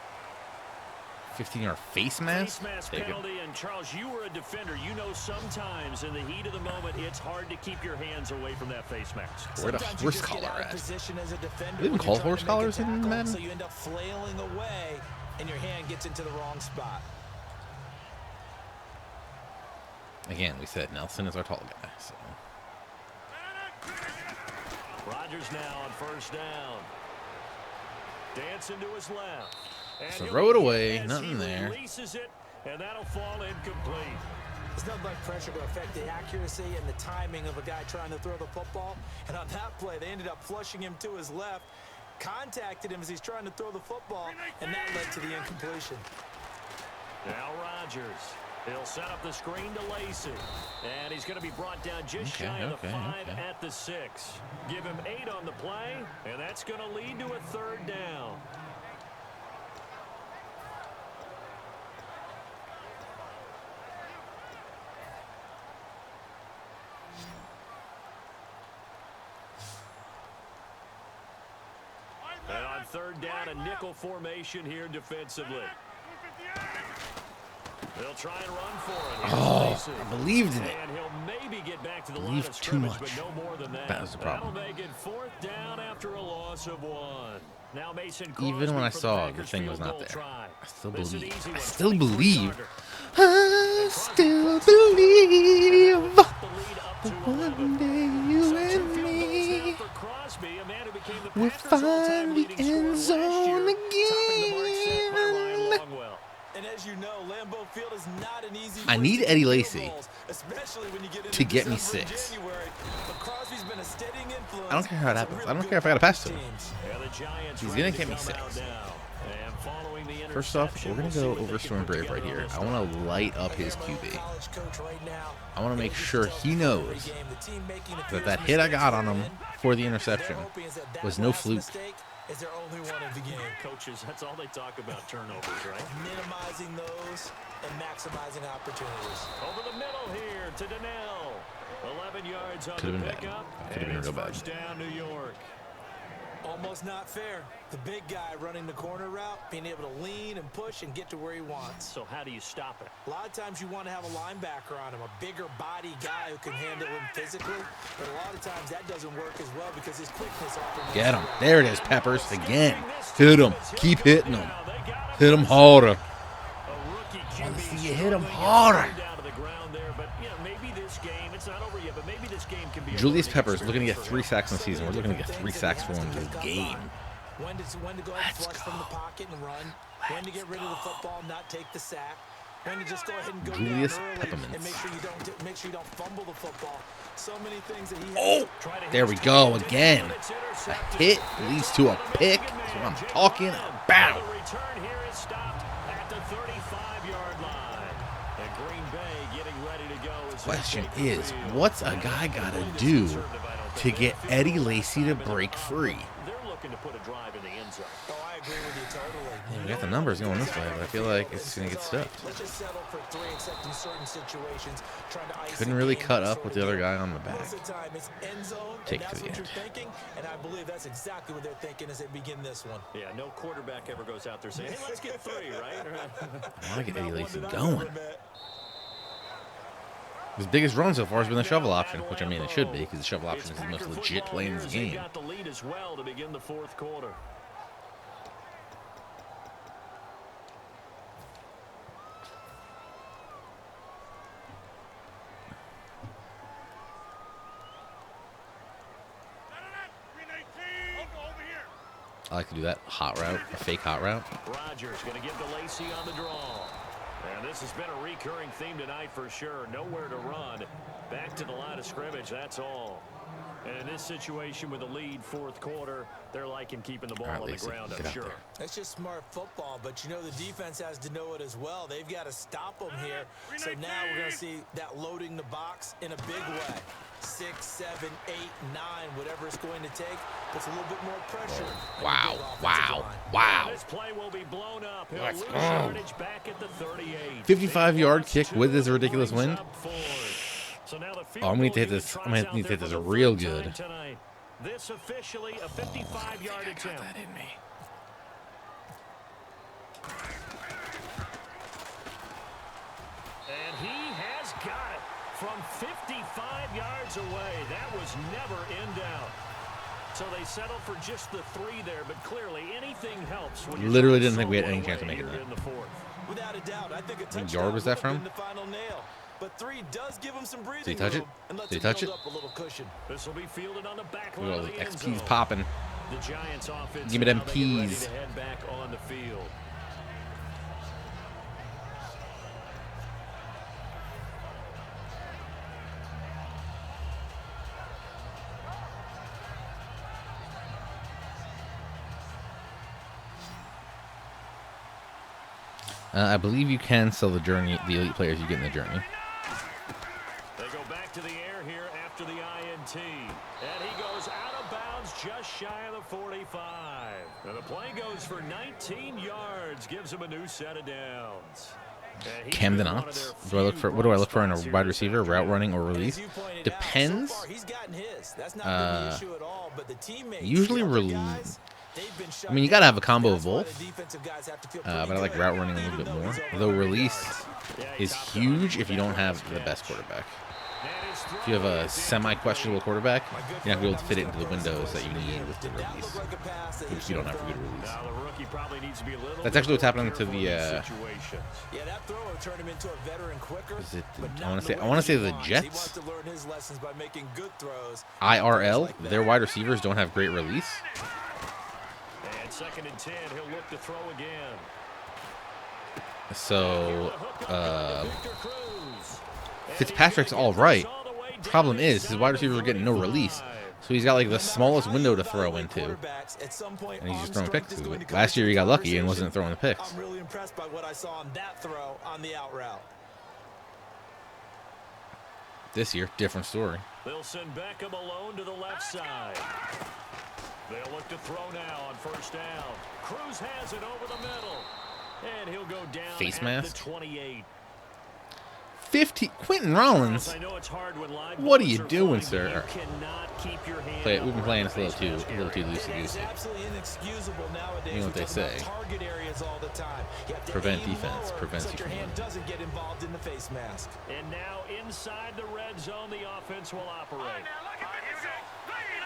15-yard face mask? Face mask Take it. penalty, and Charles, you were a defender. You know sometimes in the heat of the moment, it's hard to keep your hands away from that face mask. Where the Sometimes you horse just get collar out of at? position as a defender They even when call you're trying horse to make a collars in tackle, Madden? so you end up flailing away, and your hand gets into the wrong spot. Again, we said Nelson is our tall guy. So Rodgers now on first down. Dancing to his left. And he'll throw it be away. hit as Nothing he there. releases it, and that'll fall incomplete. There's nothing like pressure to affect the accuracy and the timing of a guy trying to throw the football. And on that play, they ended up flushing him to his left, contacted him as he's trying to throw the football, and that led to the incompletion. Now Rodgers. He'll set up the screen to Lacy. And he's going to be brought down just shy of the 5 at the 6. Give him 8 on the play, and that's going to lead to a third down. And on third down, a nickel formation here defensively. They'll try and run for it. Oh, I believed in it. And he'll maybe get back to the line Believed of too scrimmage, much. but no more than that. That was the problem. That'll make it fourth down after a loss of 1. Now Mason Even when I Crosby for saw Packers the thing was field not goal there, try. I still This is an believe. easy I one. still 24 believe. yarder. I still believe Puts the lead up to that 11. one day you So 2 and field goals me now for Crosby, a man who became the will Packers' all-time find the leading scorer end last zone year, topping the mark set by Ryan again. Longwell. And as you know, Lambeau Field is not an easy I place need to Eddie kick Lacy field goals, especially when you get into to get me December and 6. January. But Crosby's been a steadying influence. I don't care how it on some happens. really I don't good care if I got to pass to teams. him. Yeah, the Giants He's ready gonna to get me come out 6. now. And following the First off, interception, we're going we'll to see go what they over can Storm put Brave right together on here. this I want to light up his I'm a QB. college coach right now. I want to make It's just sure tough he for knows every game. The team making the that fierce that hit I got on him mistakes for the they're interception hoping is that was no last fluke. mistake is their only one of the game. Coaches, that's all they talk about, turnovers, right? Minimizing those and maximizing opportunities. Over the middle here to Donnell. 11 yards on Could've the been bad. pickup. Could've And been it's real bad. first down, New York. Almost not fair. The big guy running the corner route, being able to lean and push and get to where he wants. So how do you stop it? A lot of times you want to have a linebacker on him, a bigger body guy who can handle him physically. But a lot of times that doesn't work as well because his quickness often Get him. makes it There it is, Peppers. Again. Hit him. Keep hitting him. Hit him harder. A rookie QB see you hit him struggling harder. down to the ground there, but you know, maybe this game, it's not over yet, but maybe this game can be a Julius learning Peppers looking to get experience 3 for sacks in the season. We're looking to get 3 sacks for him this game. When to go ahead and Let's flush from the go. pocket and run. When to get rid of the football, not take the sack. When to just go ahead and go Julius down early Peppermint. and make sure you don't fumble the football. So many things that he Oh, there we go again. A hit leads to a pick. That's what I'm talking about. The return here is stopped at the 35-yard line. And Green Bay getting ready to go. As they Question take the is, field. what's a guy got to do to get Eddie Lacy to break free? They're looking to put a drive in the end zone. Oh, I agree with you totally. Yeah, we got the numbers going this way, but I feel like it's going to get stuffed. Let's just settle for 3, except in certain situations, trying to ice Couldn't the really game cut and up sort with of the other get- guy on the back. Most of the time, it's end zone, Take and it to that's the what end. you're thinking, and I believe that's exactly what they're thinking as they begin this one. Yeah, no quarterback ever goes out there saying, hey, let's get 3, right? I like Eddie Lacy going. His biggest run so far has been the shovel option, which I mean it should be, because the shovel option is the most legit play in this game. Got the lead as well to begin the 4th quarter. I like to do that hot route, a fake hot route. Rodgers going to give to Lacy on the draw. And this has been a recurring theme tonight for sure. Nowhere to run. Back to the line of scrimmage, that's all. And in this situation with the lead 4th quarter, they're liking keeping the ball on the ground, I'm sure. That's just smart football, but you know the defense has to know it as well. They've got to stop them here. So now we're going to see that loading the box in a big way. 6, 7, 8, 9, whatever it's going to take. Puts a little bit more pressure. Wow, wow, wow. This play will be blown up. He'll lose yardage back at the 38. 55-yard kick with this ridiculous wind. So now the field Oh, I'm gonna need to hit goal this. I'm unit gonna need to hit tries this out there real for the good. third time tonight. This officially a 55-yard attempt. That in me. And he has got it from 55 yards away. That was never in doubt. So they settled for just the 3 there, but clearly anything helps. When you're Literally trying didn't think we had to any slow chance of away making here that. in the 4th. Without a doubt, I think a What touchdown yard was that would have from? been the final nail. But 3 does give him some breathing Did he touch it? room and lets Did he him touch build it? up a little cushion. This will be fielded on the back Look line at all of the the end XPs zone. popping. The Giants offense. Give me them now they get ready peas. to head back on the field. I believe you can sell the journey, the elite players you get in the journey. They go back to the air here after the INT. And he goes out of bounds just shy of the 45. And the play goes for 19 yards. Gives him a new set of downs. Camden Otts. Do I look for? What do I look for in a wide receiver? Route running or release? Depends. Usually release. I mean, you gotta have a combo of both. But I like route running a little bit more. Though release is huge if you don't have the best quarterback. If you have a semi-questionable quarterback, you're not going to be able to fit it into the windows that you need with the release, which you don't have a good release. That's actually what's happening to the. Is it? I want to say the Jets. IRL. Their wide receivers don't have great release. And 2nd and 10, he'll look to throw again. So Fitzpatrick's all right. Problem is, his wide receivers are getting no release. So he's got like the smallest window to throw into. And he's just throwing picks. Last year he got lucky and wasn't throwing the picks. I'm really impressed by what I saw on that throw on the out route. This year, different story. They'll send Beckham alone to the left side. They'll look to throw now on 1st down. Cruz has it over the middle. And he'll go down Face at mask. the 28. 50. Quentin Rollins. I know it's hard when live What are balls you are doing, flying, sir? but you cannot keep your hand Play it. up We've been playing this a around little the too face mask area. loosey-goosey. Absolutely inexcusable nowadays. You know what they say. Target areas all the time. You have to Prevent aim defense. lower Prevents so you your from hand winning. doesn't get involved in the face mask. And now inside the red zone, the offense will operate.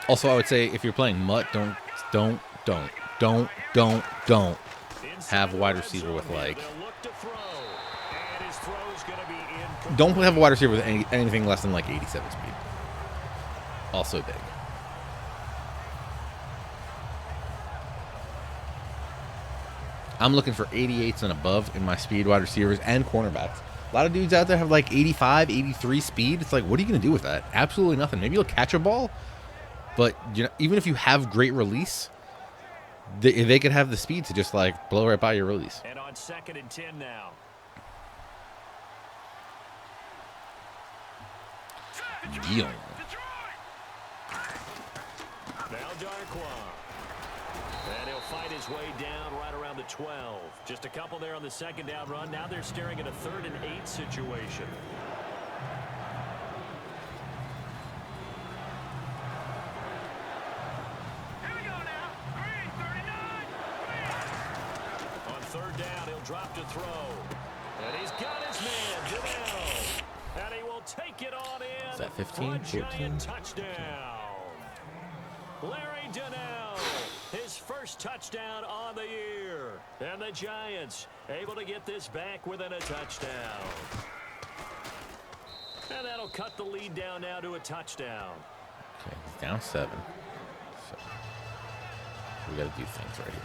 Also, I would say if you're playing Mutt, don't have a wide receiver with like. They'll look to throw. And his throw's going to be in. Don't have a wide receiver with anything less than like 87 speed. Also big. I'm looking for 88s and above in my speed wide receivers and cornerbacks. A lot of dudes out there have like 85, 83 speed. It's like, what are you going to do with that? Absolutely nothing. Maybe you'll catch a ball, but you know, even if you have great release, they could have the speed to just like blow right by your release. And on 2nd and 10 now. Deal. Now Darquan. And he'll fight his way down right around the 12. Just a couple there on the second down run. Now they're staring at a 3rd and 8 situation. Here we go now. Green, 39. Green. On 3rd down, he'll drop to throw. And he's got his man, Donnell. And he will take it on in. Is that 15, for a 14? giant touchdown. Larry Donnell, his first touchdown on the year. And the Giants able to get this back within a touchdown. And that'll cut the lead down now to a touchdown. Okay, he's down 7. So we got to do things right here.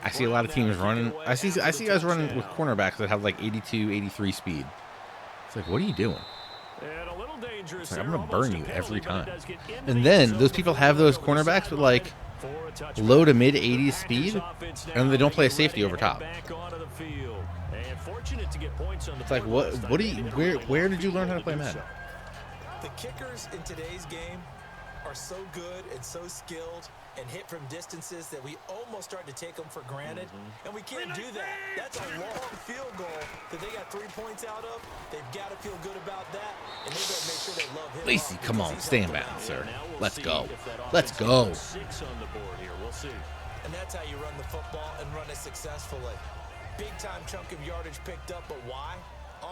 I see a lot of teams running. I see guys running with cornerbacks that have like 82, 83 speed. It's like, what are you doing? And a little dangerous. Like, I'm going to burn you every time. And then those people have those cornerbacks with like low to mid 80s speed, and they don't play a safety over top. It's like, what do you, where did you learn how to play Madden? The kickers in today's game are so good and so skilled and hit from distances that we almost start to take them for granted. And we can't do that. That's a long field goal that they got 3 points out of. They've got to feel good about that, and they better make sure they love him. Lacey, come on, stay in bounds, sir. Let's go. Let's go. 6 on the board here. We'll see. And that's how you run the football and run it successfully. Big-time chunk of yardage picked up, but why?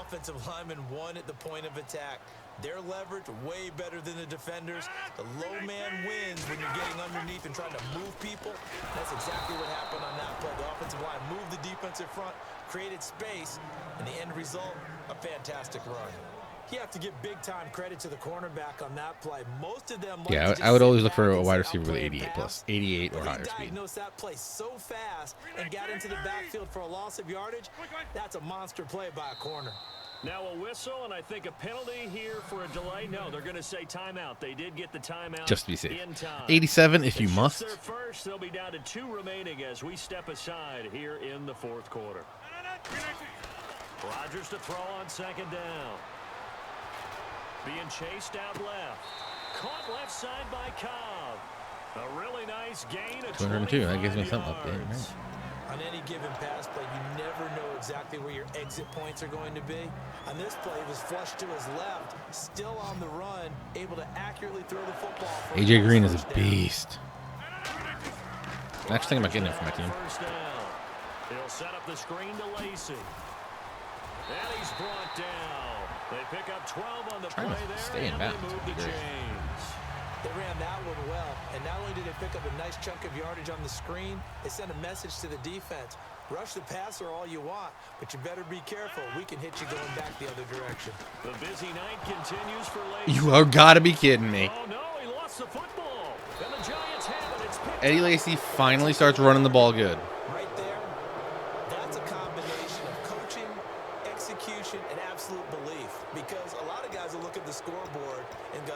Offensive lineman won at the point of attack. Their leverage way better than the defenders. The low man wins when you're getting underneath and trying to move people. That's exactly what happened on that play. The offensive line moved the defensive front, created space, and the end result, a fantastic run. You have to give big-time credit to the cornerback on that play. Most of them, Yeah, I would always look for a wide receiver with 88 or higher speed. Diagnosed that play so fast and got into the backfield for a loss of yardage. That's a monster play by a corner. Now a whistle, and I think a penalty here for a delay. No, they're going to say timeout. They did get the timeout Just to be safe. in time. 87 if you must. Their first, they'll be down to 2 remaining as we step aside here in the 4th quarter. Rodgers to throw on 2nd down. Being chased out left. Caught left side by Cobb. A really nice gain of 202. That gives me some yards. update, right? On any given pass play, you never know exactly where your exit points are going to be. On this play, he was flushed to his left, still on the run, able to accurately throw the football. AJ Green is a beast. I'm actually thinking about getting him for my team. First down. He'll set up the screen to Lacey. And he's brought down. They pick up 12 on the play there. Stay in and bounds. they move the chains. They ran that one well, and not only did they pick up a nice chunk of yardage on the screen, they sent a message to the defense. Rush the passer all you want, but you better be careful. We can hit you going back the other direction. The busy night continues for Lacey. You are gotta be kidding me. Oh, no, he lost the football. And the Giants have it. It's picked Eddie up. Lacy finally starts running the ball good. Right there, that's a combination of coaching, execution, and absolute belief. Because a lot of guys will look at the scoreboard and go,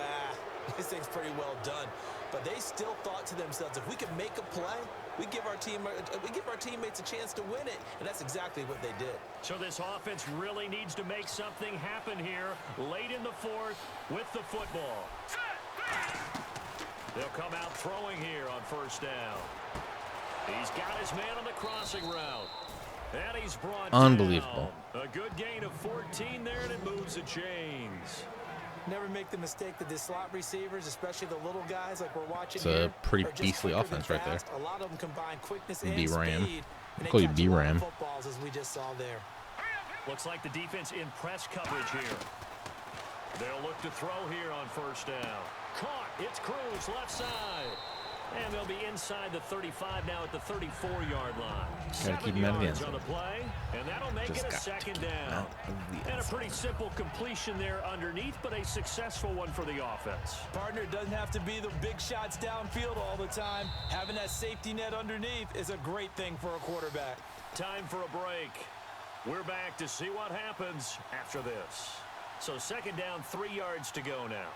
this thing's pretty well done. But they still thought to themselves, if we can make a play, we give our teammates a chance to win it. And that's exactly what they did. So this offense really needs to make something happen here late in the 4th with the football. They'll come out throwing here on 1st down. He's got his man on the crossing route. And he's brought Unbelievable. down. A good gain of 14 there, and it moves the chains. Never make the mistake that the slot receivers, especially the little guys like we're watching It's a here, pretty are just beastly quicker than offense right there. fast. A lot of them combine quickness and B-Ram. speed. And they Call you catch a lot of B-Ram. footballs, as we just saw there. Looks like the defense in press coverage here. They'll look to throw here on 1st down. Caught. It's Cruz left side. And they'll be inside the 35 now at the 34-yard line. Gotta keep him out of the end 7 yards on the play, and that'll make Just it a got 2nd down. out of the And end a pretty simple completion there underneath, but a successful one for the offense. Partner, it doesn't have to be the big shots downfield all the time. Having that safety net underneath is a great thing for a quarterback. Time for a break. We're back to see what happens after this. So 2nd down, 3 yards to go now.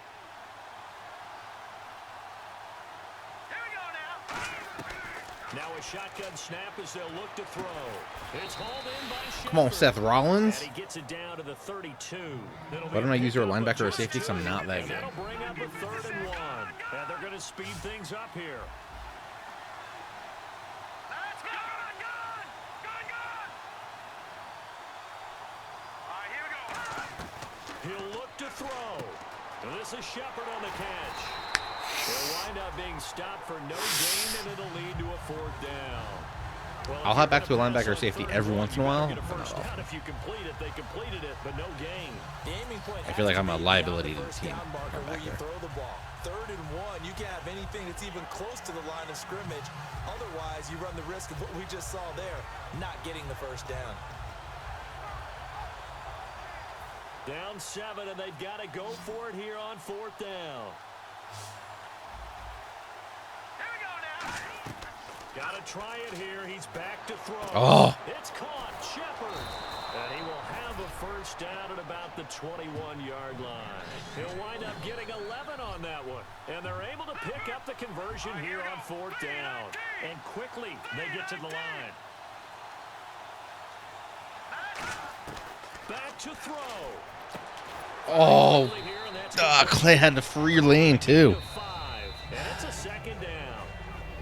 Now a shotgun snap as they'll look to throw. It's hauled in by Shepard. Come on, Seth Rollins. And he gets it down to the 32. Why don't I use her a linebacker or a safety? Because I'm not that good. That'll bring up a 3rd and 1. And they're going to speed things up here. Let's go. Good. All right, here we go. He'll look to throw. And this is Shepard on the catch. He'll wind up being stopped for no gain, and it'll lead to a 4th down. Well, I'll hop back to a linebacker safety every once in a while. If you complete it, they completed it, but no gain. I feel like I'm a liability to the team. Where you throw the ball. 3rd and 1, you can't have anything that's even close to the line of scrimmage. Otherwise, you run the risk of what we just saw there, not getting the 1st down. Down 7, and they've got to go for it here on 4th down. Here we go now. Got to try it here. He's back to throw. Oh. It's caught. Shepard. And he will have a 1st down at about the 21-yard line. He'll wind up getting 11 on that one. And they're able to pick up the conversion here on 4th down. And quickly, they get to the line. Back to throw. Oh, Clay had the free lane too. And it's a 2nd down.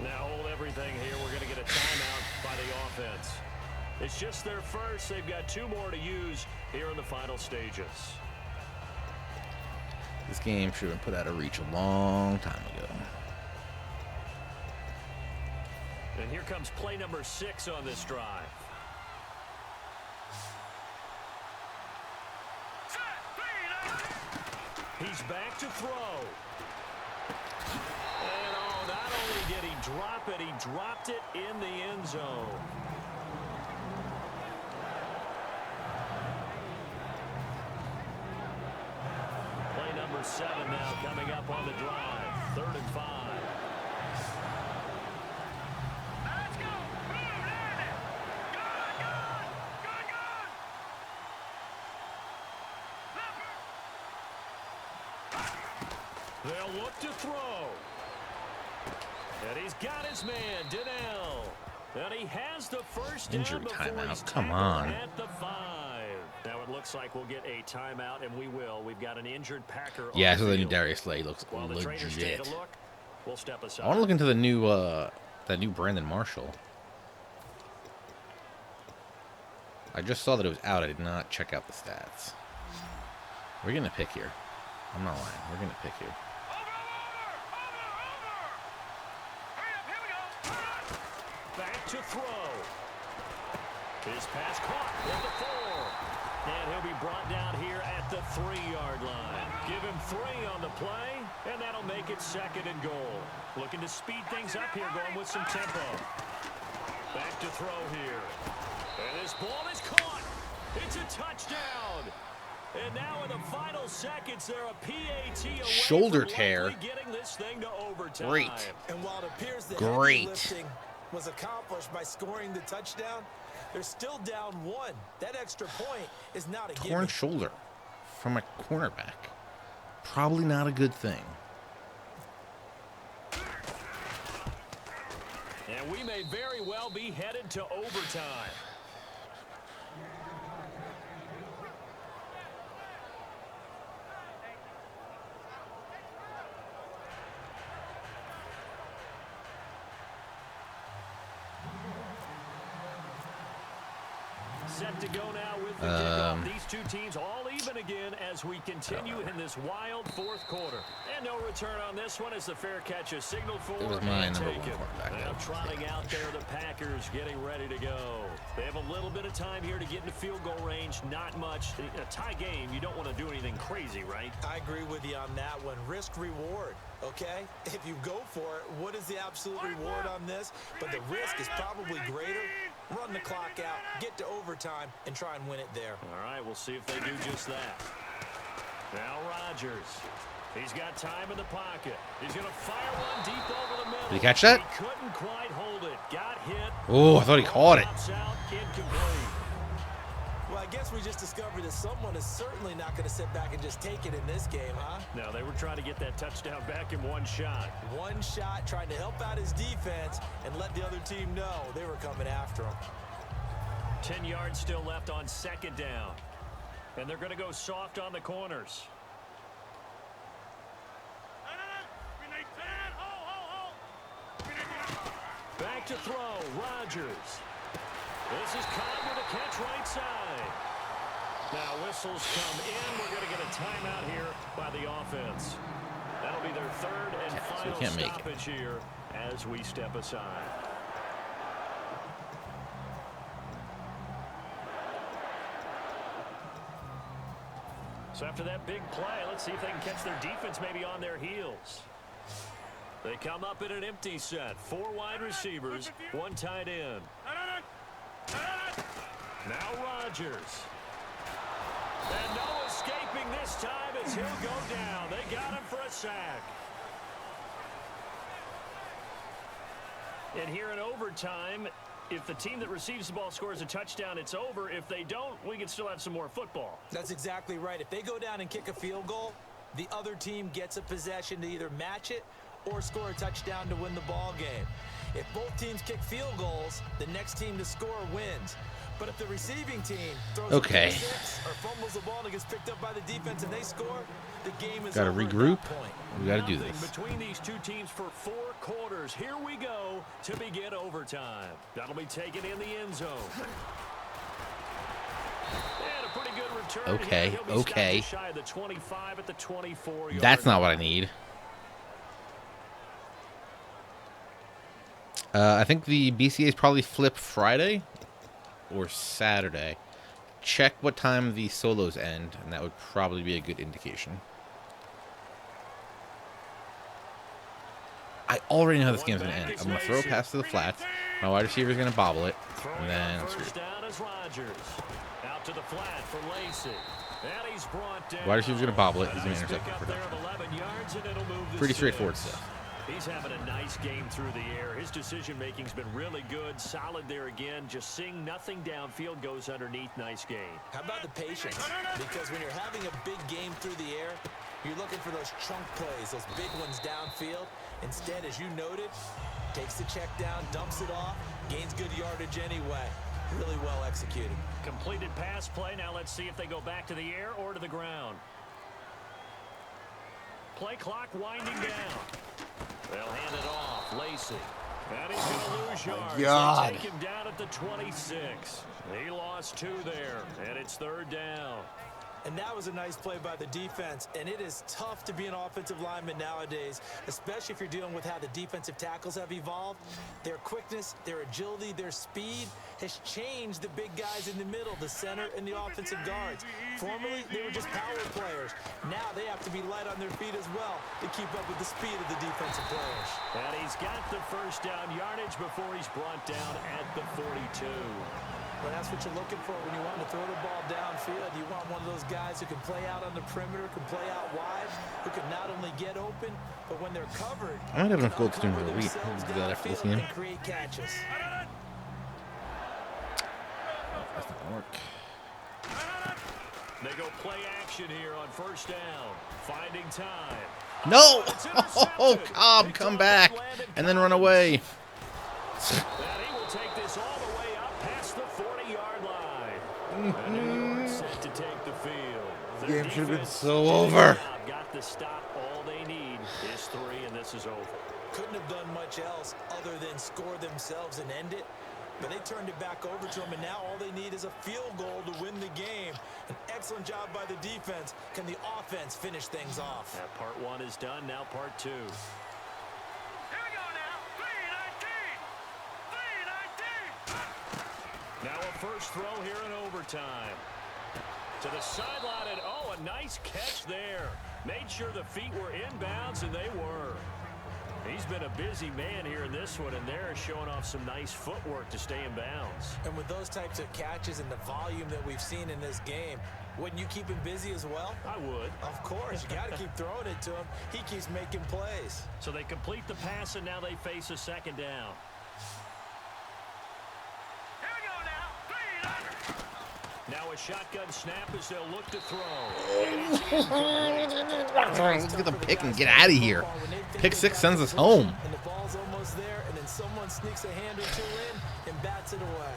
Now hold everything here. We're going to get a timeout by the offense. It's just their first. They've got 2 more to use here in the final stages. This game should have been put out of reach a long time ago. And here comes play number 6 on this drive. He's back to throw. And not only did he drop it, he dropped it in the end zone. Play number 7 now coming up on the drive. 3rd and 5. Let's go. Move, land it. Good. They'll look to throw. And he's got his man, Donnell. And he has the 1st down Injury before timeout. he's Come tackled on. at the 5. Now it looks like we'll get a timeout, and we will. We've got an injured Packer. Yeah, on so the new field. Darius Slay looks While the trainers take legit. a look, we'll step aside. I want to look into the new that new Brandon Marshall. I just saw that it was out. I did not check out the stats. We're gonna pick here. I'm not lying. We're gonna pick here. Hurry up, here we go. Back to throw. His pass caught at the 4. And he'll be brought down here at the 3-yard line. Give him 3 on the play, and that'll make it 2nd and goal. Looking to speed things up here, going with some tempo. Back to throw here. And this ball is caught. It's a touchdown. And now in the final seconds, they're a PAT away Shoulder from tear. likely getting this thing to overtime. Great. And while it appears the Great. heavy lifting was accomplished by scoring the touchdown, they're still down 1. That extra point is not a Torn gimme. shoulder from a cornerback. Probably not a good thing. And we may very well be headed to overtime. Set to go now with the kickoff. These 2 teams all even again as we continue in this wild 4th quarter. And no return on this one as the fair catch is signaled for. It was my and number 1 taken. quarterback. Now trotting out there, the Packers getting ready to go. They have a little bit of time here to get into field goal range. Not much. A tie game, you don't want to do anything crazy, right? I agree with you on that one. Risk reward, okay? If you go for it, what is the absolute reward on this? But the risk is probably greater. Run the clock out, get to overtime, and try and win it there. All right, we'll see if they do just that. Now Rodgers. He's got time in the pocket. He's going to fire one deep over the middle. Did he catch that? He couldn't quite hold it. Got hit. Oh, I thought he caught it. Drops out, incomplete. Well, I guess we just discovered that someone is certainly not going to sit back and just take it in this game, huh? No, they were trying to get that touchdown back in one shot. One shot, trying to help out his defense and let the other team know they were coming after him. 10 yards still left on 2nd down. And they're going to go soft on the corners. to throw. Rodgers. This is Cody with a catch right side. Now whistles come in. We're going to get a timeout here by the offense. That'll be their third and final stoppage here as we step aside. So after that big play, let's see if they can catch their defense maybe on their heels. They come up in an empty set. 4 wide receivers, 1 tight end. Now Rodgers. And no escaping this time as he'll go down. They got him for a sack. And here in overtime, if the team that receives the ball scores a touchdown, it's over. If they don't, we can still have some more football. That's exactly right. If they go down and kick a field goal, the other team gets a possession to either match it or score a touchdown to win the ball game. If both teams kick field goals, the next team to score wins. But if the receiving team throws a pick six or fumbles the ball and gets picked up by the defense and they score, the game is over. Got to regroup. We got to do this. Between these two teams for 4 quarters. Here we go to begin overtime. That'll be taken in the end zone. And a pretty good return. Okay. Shy of the 25 at the 24-yard. That's not what I need. I think the BCA's probably flip Friday or Saturday. Check what time the solos end, and that would probably be a good indication. I already know how this game's going to end. I'm going to throw a pass to the flats. My wide receiver's going to bobble it, and then first down is Rodgers. Out to the flat for Lacey. And he's brought down. Wide receiver's going to bobble it. He's going to intercept it. Pretty straightforward stuff. He's having a nice game through the air. His decision-making's been really good. Solid there again. Just seeing nothing downfield goes underneath. Nice game. How about the patience? Because when you're having a big game through the air, you're looking for those chunk plays, those big ones downfield. Instead, as you noted, takes the check down, dumps it off, gains good yardage anyway. Really well executed. Completed pass play. Now let's see if they go back to the air or to the ground. Play clock winding down. They'll hand it off. Lacey. And he's going to lose yards. They take him down at the 26. He lost 2 there, and it's 3rd down. And that was a nice play by the defense, and it is tough to be an offensive lineman nowadays, especially if you're dealing with how the defensive tackles have evolved. Their quickness, their agility, their speed has changed the big guys in the middle, the center, and the offensive guards. Formerly, they were just power players. Now they have to be light on their feet as well to keep up with the speed of the defensive players. And he's got the first down yardage before he's brought down at the 42. Well, that's what you're looking for when you want to throw the ball downfield. You want one of those guys who can play out on the perimeter, can play out wide, who can not only get open, but when they're covered, I might have enough gold to do another week. I'll do that after this game. Create catches. That's not gonna work. They go play action here on first down. Finding time. No! Oh, Cobb, come back and then run away. And he will take this all the way up past the 40-yard line. And New York set to take the field. The game should have been so over. Got the stop. All they need is 3, and this is over. Couldn't have done much else other than score themselves and end it. But they turned it back over to them, and now all they need is a field goal to win the game. An excellent job by the defense. Can the offense finish things off? That part 1 is done. Now part 2. Here we go now. 3-19. Now a first throw here in overtime. To the sideline, and oh, a nice catch there. Made sure the feet were inbounds, and they were. He's been a busy man here in this one, and they're showing off some nice footwork to stay in bounds. And with those types of catches and the volume that we've seen in this game, wouldn't you keep him busy as well? I would. Of course. You got to keep throwing it to him. He keeps making plays. So they complete the pass, and now they face a 2nd down. Here we go now. 3-19. Now a shotgun snap as they'll look to throw. Let's get the pick and get out of here. Pick 6 sends us home. And the ball's almost there, and then someone sneaks a hand or 2 in and bats it away.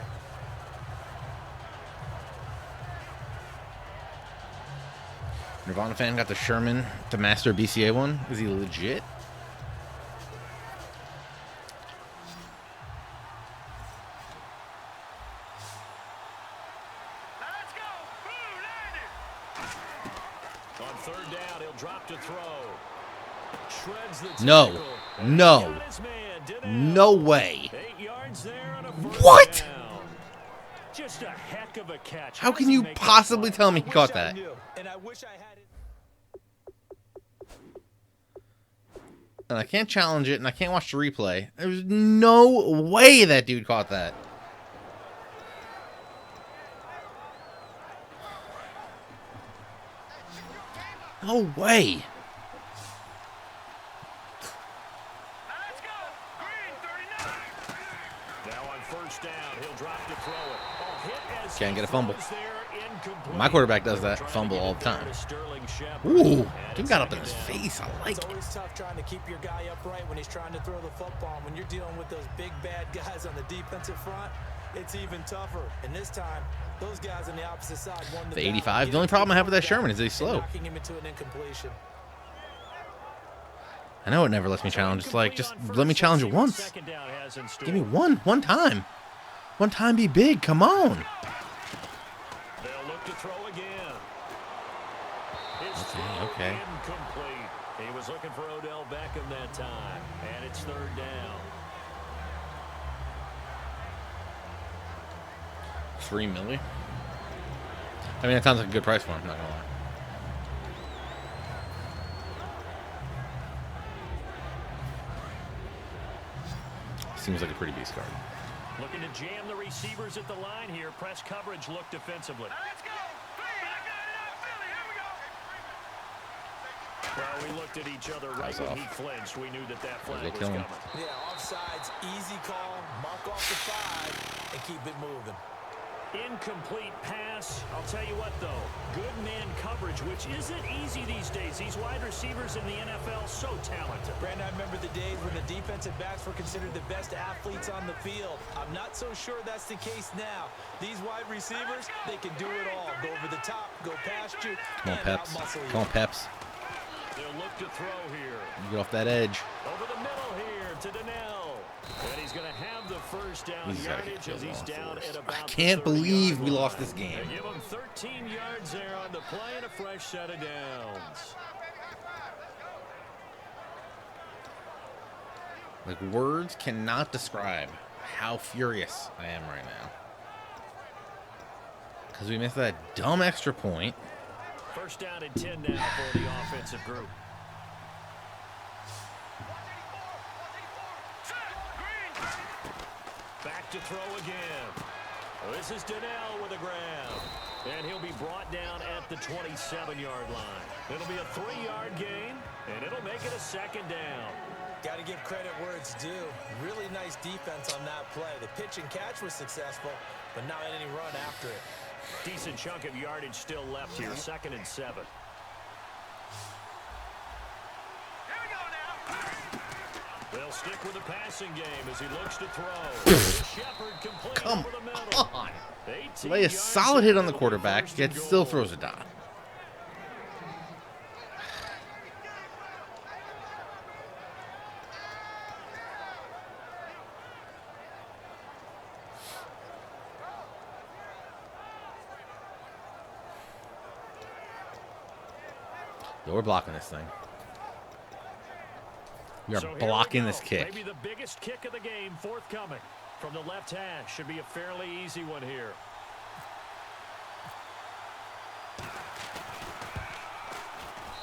Nirvana fan got the Sherman, the Master BCA one. Is he legit? On third down, he'll drop to throw. Shreds the No. tackle. No. Got his man, Donnell. No way. 8 yards there on a first What? down. Just a heck of a catch. How does can he you make that possibly play? tell me he Wish caught I that? knew, and I wish I had it. And I can't challenge it, and I can't watch the replay. There's no way that dude caught that. No way. Let's go. Green, 39. Now on first down, he'll drop to throw it. Oh, hit as Can't he get a fumble. throws there, incomplete. My quarterback does that Trying to fumble get all it the there time. to Sterling Shepard. Ooh, And dude it's got up in second his down. face. I like It's it. always tough trying to keep your guy upright when he's trying to throw the football. When you're dealing with those big bad guys on the defensive front, it's even tougher. And this time, those guys on the opposite side won the The battle. 85. The only problem I have with that Sherman is that he's slow. Knocking him into an incompletion. I know it never lets me challenge. It's like, just let me challenge it once. Second down has in store. Give me one time. One time be big. Come on. They'll look to throw again. His Okay, throw okay. incomplete. He was looking for Odell Beckham that time, and it's third down. 3 milli. I mean, that sounds like a good price for him. Not gonna lie. Seems like a pretty beast card. Looking to jam the receivers at the line here. Press coverage look defensively. Let's go. Clean. I got it out, Philly. Here we go. Well, we looked at each other right Eyes when off. he flinched. We knew that flag Go was kill coming. him. Yeah, offsides, easy call. Mark off the 5 and keep it moving. Incomplete pass. I'll tell you what, though. Good man coverage, which isn't easy these days. These wide receivers in the NFL, so talented. Brandon, I remember the days when the defensive backs were considered the best athletes on the field. I'm not so sure that's the case now. These wide receivers, they can do it all. Go over the top, go past you, Come on, and Peps. out-muscle you. Come on, Peps. They'll look to throw here. Get off that edge. Over the middle here to Donnell. And he's going to have the first down He's gotta yardage get as he's killed on down first. at about I can't the 30-yard believe we line. lost this game. They give him 13 yards there on the play and a fresh set of downs. Like, words cannot describe how furious I am right now. Because we missed that dumb extra point. First down and 10 now for the offensive group. Back to throw again. Well, this is Donnell with a grab. And he'll be brought down at the 27-yard line. It'll be a 3-yard gain, and it'll make it a second down. Got to give credit where it's due. Really nice defense on that play. The pitch and catch was successful, but not any run after it. Decent chunk of yardage still left here, 2nd and 7. Here we go now. They'll stick with the passing game as he looks to throw. Shepard complete Come over the middle. on. 18 Lay a yards solid hit on the there, quarterback, first yet and still goal. throws a dot. Yo, we're blocking this thing. We are So here blocking we go. this kick. Maybe the biggest kick of the game forthcoming from the left hash. Should be a fairly easy one here.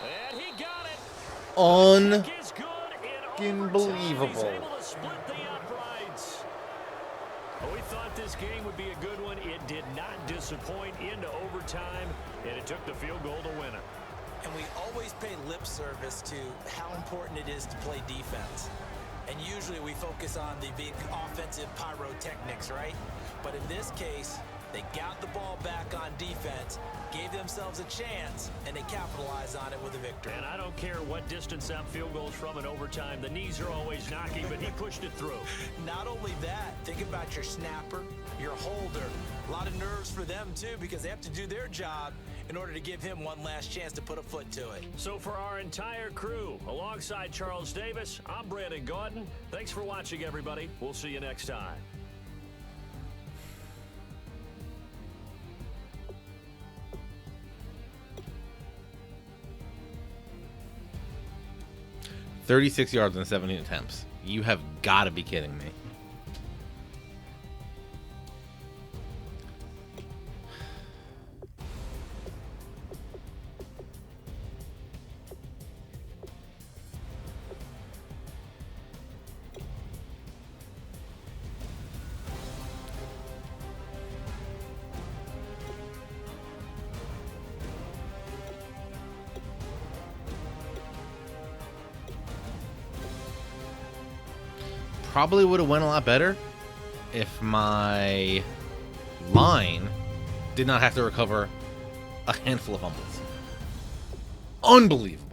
And he got it. Kick is good in overtime. Unbelievable. He's able to split the uprights. Well, we thought this game would be a good one. It did not disappoint into overtime, and it took the field goal to win it. And we always pay lip service to how important it is to play defense. And usually we focus on the big offensive pyrotechnics, right? But in this case, they got the ball back on defense, gave themselves a chance, and they capitalized on it with a victory. And I don't care what distance that field goal's from in overtime. The knees are always knocking, but he pushed it through. Not only that, think about your snapper, your holder. A lot of nerves for them, too, because they have to do their job in order to give him one last chance to put a foot to it. So for our entire crew, alongside Charles Davis, I'm Brandon Gaudin. Thanks for watching, everybody. We'll see you next time. 36 yards in 17 attempts. You have got to be kidding me. Probably would have went a lot better if my line did not have to recover a handful of fumbles. Unbelievable.